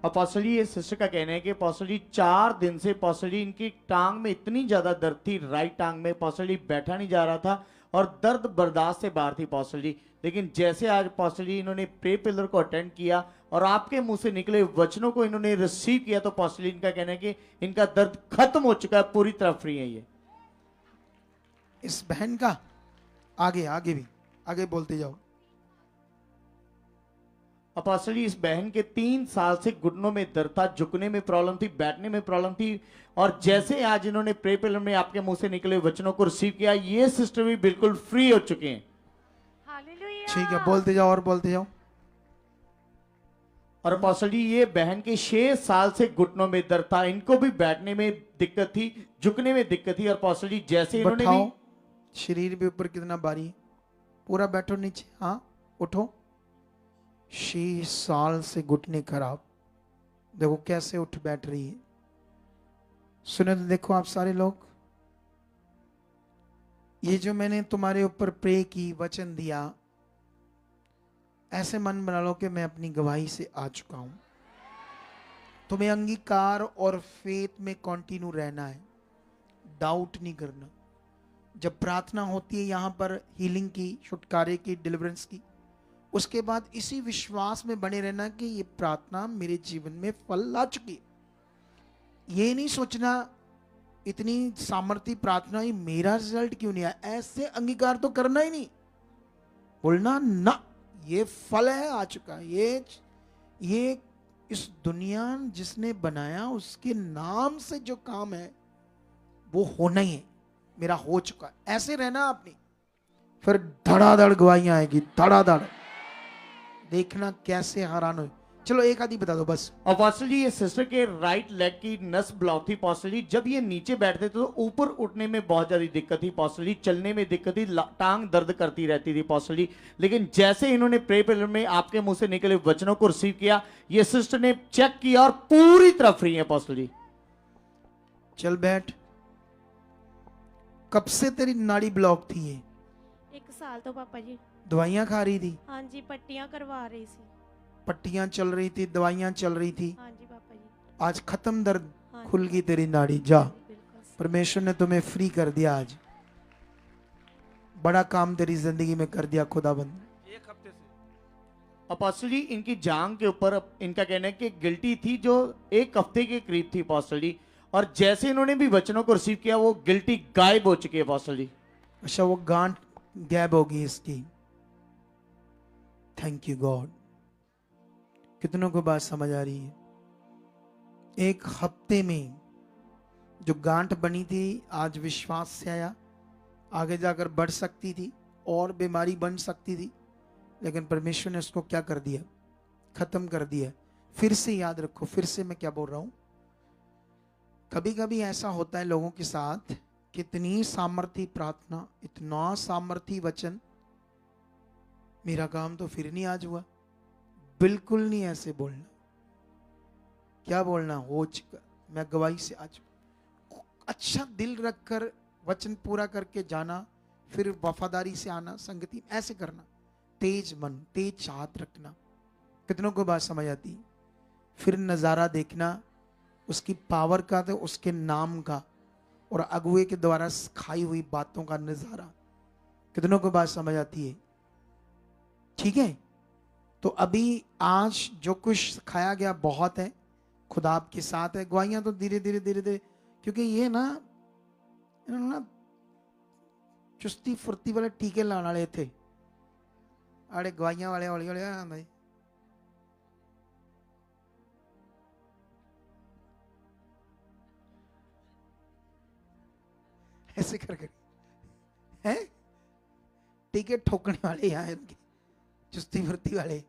अपोस्टल जी, ये सिस्टर का कहना है कि अपोस्टल जी 4 दिन से अपोस्टल जी इनकी टांग में इतनी ज्यादा दर्द थी, राइट टांग में अपोस्टल जी बैठा नहीं जा रहा था और दर्द बर्दाश्त से बाहर थी अपोस्टल जी। लेकिन जैसे आज अपोस्टल जी इन्होंने प्रे पिलर को अटेंड किया और आपके मुंह से निकले वचनों को इन्होंने रिसीव किया, तो अपोस्टल जी इनका कहना है कि इनका दर्द खत्म हो चुका है, पूरी तरह फ्री है ये। इस बहन का आगे आगे भी आगे बोलते जाओ। अपोस्टल जी, इस बहन के 3 साल से घुटनों में दर्द था, झुकने में प्रॉब्लम थी, बैठने में प्रॉब्लम थी, और जैसे आज इन्होंने प्रे पिलर में आपके मुंह से निकले वचनों को रिसीव किया, ये सिस्टर भी बिल्कुल फ्री हो चुके हैं। ठीक है, बोलते जाओ और बोलते जाओ। और अपोस्टल जी, ये बहन के 6 साल से घुटनों में दर्द था, इनको भी बैठने में दिक्कत थी, झुकने में दिक्कत थी, और अपोस्टल जी जैसे इन्होंने भी शरीर भी ऊपर कितना भारी, पूरा बैठो नीचे, हाँ उठो। 6 साल से घुटने खराब, देखो कैसे उठ बैठ रही है। सुने तो देखो आप सारे लोग, ये जो मैंने तुम्हारे ऊपर प्रे की, वचन दिया, ऐसे मन बना लो कि मैं अपनी गवाही से आ चुका हूं। तुम्हें अंगीकार और फेथ में कंटिन्यू रहना है, डाउट नहीं करना। जब प्रार्थना होती है यहां पर हीलिंग की, छुटकारे की, डिलीवरेंस की, उसके बाद इसी विश्वास में बने रहना कि ये प्रार्थना मेरे जीवन में फल ला चुकी है। ये नहीं सोचना इतनी सामर्थ्य प्रार्थना ही मेरा रिजल्ट क्यों नहीं आया, ऐसे अंगीकार तो करना ही नहीं। बोलना ना, ये फल है, आ चुका। ये इस दुनिया जिसने बनाया उसके नाम से जो काम है वो होना ही है, मेरा हो चुका। ऐसे रहना आपने, फिर धड़ाधड़ गवाहियां आएगी, धड़ाधड़। देखना कैसे हैरान हो। चलो एक आधी बता दो बस। अपोस्टल जी, ये सिस्टर के राइट लेग की नस ब्लॉक थी अपोस्टल जी। जब ये नीचे बैठते थे तो ऊपर उठने में बहुत ज्यादा दिक्कत थी अपोस्टल जी, चलने में दिक्कत थी, टांग दर्द करती रहती थी अपोस्टल जी। लेकिन जैसे इन्होंने प्रे पिलर में आपके मुंह से निकले वचनों को रिसीव किया, ये सिस्टर ने चेक किया और पूरी तरह फ्री है अपोस्टल जी। चल बैठ। कब से तेरी नाड़ी ब्लॉक थी ये? 1 साल तो पापा जी। दवाइयां खा रही थी? हाँ जी, पट्टियां करवा रही थी। पट्टियां चल रही थी, दवाइयां चल रही थी। हाँ जी पापा जी। आज खत्म दर्द, हाँ खुल जी। गई तेरी नाड़ी। जा, बिल्कुल। परमेश्वर ने तुम्हें फ्री कर दिया। आज बड़ा काम तेरी जिंदगी में कर दिया खुदाबंद। अपोस्टल जी, इनकी जांग के ऊपर इनका कहना है कि गिल्टी थी जो 1 हफ्ते के करीब थी अपोस्टल जी, और जैसे इन्होंने भी वचनों को रिसीव किया वो गिल्टी गायब हो चुकी है अपोस्टल जी। अच्छा, वो गांठ गैब होगी इसकी। Thank you God. कितनों को बात समझ आ रही है? 1 हफ्ते में जो गांठ बनी थी आज विश्वास से आया, आगे जाकर बढ़ सकती थी और बीमारी बन सकती थी, लेकिन परमेश्वर ने उसको क्या कर दिया? खत्म कर दिया। फिर से याद रखो, फिर से मैं क्या बोल रहा हूं। कभी कभी ऐसा होता है लोगों के साथ, कितनी सामर्थी प्रार्थना, इतना सामर्थी वचन, मेरा काम तो फिर नहीं आज हुआ। बिल्कुल नहीं ऐसे बोलना। क्या बोलना, हो चुका, मैं गवाही से आज अच्छा दिल रखकर वचन पूरा करके जाना, फिर वफादारी से आना, संगति ऐसे करना, तेज मन, तेज चाहत रखना। कितनों को बात समझ आती। फिर नज़ारा देखना उसकी पावर का, तो उसके नाम का और अगुए के द्वारा सिखाई हुई बातों का नज़ारा। कितनों को बात समझ आती है? ठीक है, तो अभी आज जो कुछ सिखाया गया बहुत है, खुदा आपके साथ है। गवाहियां तो धीरे धीरे धीरे धीरे, क्योंकि ये ना चुस्ती फुर्ती वाले टीके लाने वाले थे, आड़े गवाहियां वाले हौली हौली आंदा है। ऐसे कर हैं टीके ठोकने वाले यहाँ इनके, चुस्ती फुर्ती वाले।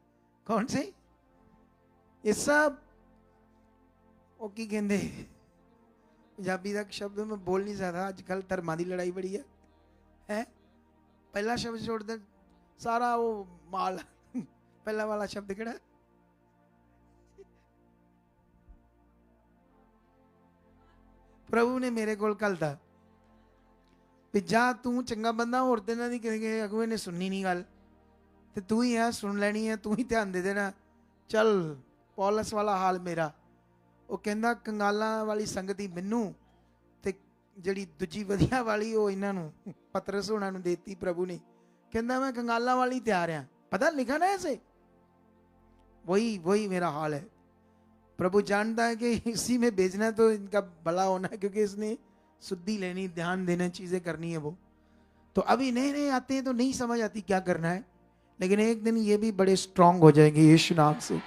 कौन से? ये सब ਉਹ ਕੀ ਕਹਿੰਦੇ, ਪੰਜਾਬੀ ਦਾ ਸ਼ਬਦ ਮੈਂ ਬੋਲ ਨਹੀਂ ਸਕਦਾ, ਅੱਜ ਕੱਲ ਧਰਮਾਂ ਦੀ ਲੜਾਈ ਬੜੀ ਹੈ। ਹੈ ਪਹਿਲਾ ਸ਼ਬਦ ਛੋੜ ਦੇ ਸਾਰਾ ਉਹ ਮਾਲ, ਪਹਿਲਾ ਵਾਲਾ ਸ਼ਬਦ ਕਿਹੜਾ? ਪ੍ਰਭੂ ਨੇ ਮੇਰੇ ਕੋਲ ਘੱਲਦਾ ਵੀ ਜਾ ਤੂੰ ਚੰਗਾ ਬੰਦਾ, ਹੋਰ ਤੇ ਇਹਨਾਂ ਦੀ ਕਿਸੇ ਅਗੂਏ ਨੇ ਸੁਣਨੀ ਨਹੀਂ ਗੱਲ, ਤੇ ਤੂੰ ਹੀ ਆ ਸੁਣ ਲੈਣੀ ਹੈ, ਤੂੰ ਹੀ ਧਿਆਨ ਦੇ ਦੇਣਾ। ਚੱਲ ਪੌਲਸ ਵਾਲਾ ਹਾਲ ਮੇਰਾ, ਉਹ ਕਹਿੰਦਾ ਕੰਗਾਲਾਂ ਵਾਲੀ ਸੰਗਤੀ ਮੈਨੂੰ, ਤੇ ਜਿਹੜੀ ਦੂਜੀ ਵਧੀਆ ਵਾਲੀ ਉਹ ਇਹਨਾਂ ਨੂੰ, ਪਤਰਸ ਹੋਣਾ ਨੂੰ ਦੇਤੀ ਪ੍ਰਭੂ ਨੇ। ਕਹਿੰਦਾ मैं कंगाला वाली तैयार हाँ। पता लिखा ना ऐसे, वही मेरा हाल है। प्रभु जानता है कि इसी में भेजना तो इनका भला होना है, क्योंकि इसने शुद्धि लेनी, ध्यान देना, चीजें करनी है वो। तो अभी नए नए आते हैं तो नहीं समझ आती क्या करना है, लेकिन एक दिन ये भी बड़े स्ट्रांग हो जाएंगे यीशु नाम से।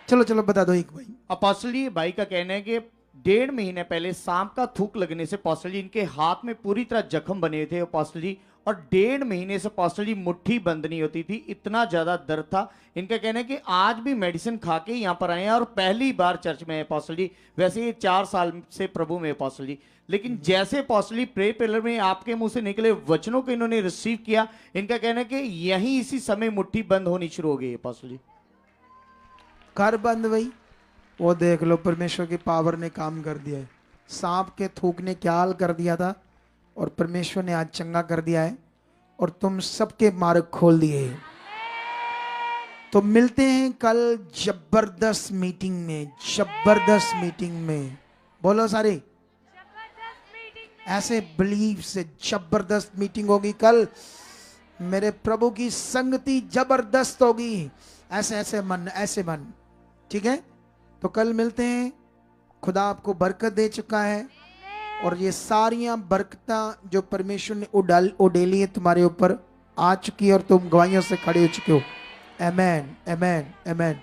चलो चलो बता दो एक भाई। अपोस्टल जी भाई का कहना है कि 1.5 महीने पहले सांप का थूक लगने से अपोस्टल जी इनके हाथ में पूरी तरह जख्म बने थे अपोस्टल जी, और 1.5 महीने से अपोस्टल जी मुट्ठी बंद नहीं होती थी, इतना ज्यादा दर्द था। इनका कहना है कि आज भी मेडिसिन खा के यहाँ पर आए हैं और पहली बार चर्च में है अपोस्टल जी। वैसे ये 4 साल से प्रभु में अपोस्टल जी, लेकिन जैसे अपोस्टल जी प्रे पिलर में आपके मुंह से निकले वचनों को इन्होंने रिसीव किया, इनका कहना है कि यहीं इसी समय मुट्ठी बंद होनी शुरू हो गई अपोस्टल जी। कर बंद भाई, वो देख लो परमेश्वर की पावर ने काम कर दिया है। सांप के थूक ने क्या हाल कर दिया था, और परमेश्वर ने आज चंगा कर दिया है, और तुम सबके मार्ग खोल दिए। तो मिलते हैं कल जबरदस्त मीटिंग में, जबरदस्त मीटिंग में। बोलो सारे ऐसे बिलीव से, जबरदस्त मीटिंग होगी कल। मेरे प्रभु की संगति जबरदस्त होगी। ऐसे ऐसे मन, ऐसे मन, ठीक है। तो कल मिलते हैं। खुदा आपको बरकत दे चुका है, और ये सारियां बरकतां जो परमेश्वर ने उड़ेली है तुम्हारे ऊपर आ चुकी है, और तुम गवाहियों से खड़े हो चुके हो। आमेन, आमेन, आमेन।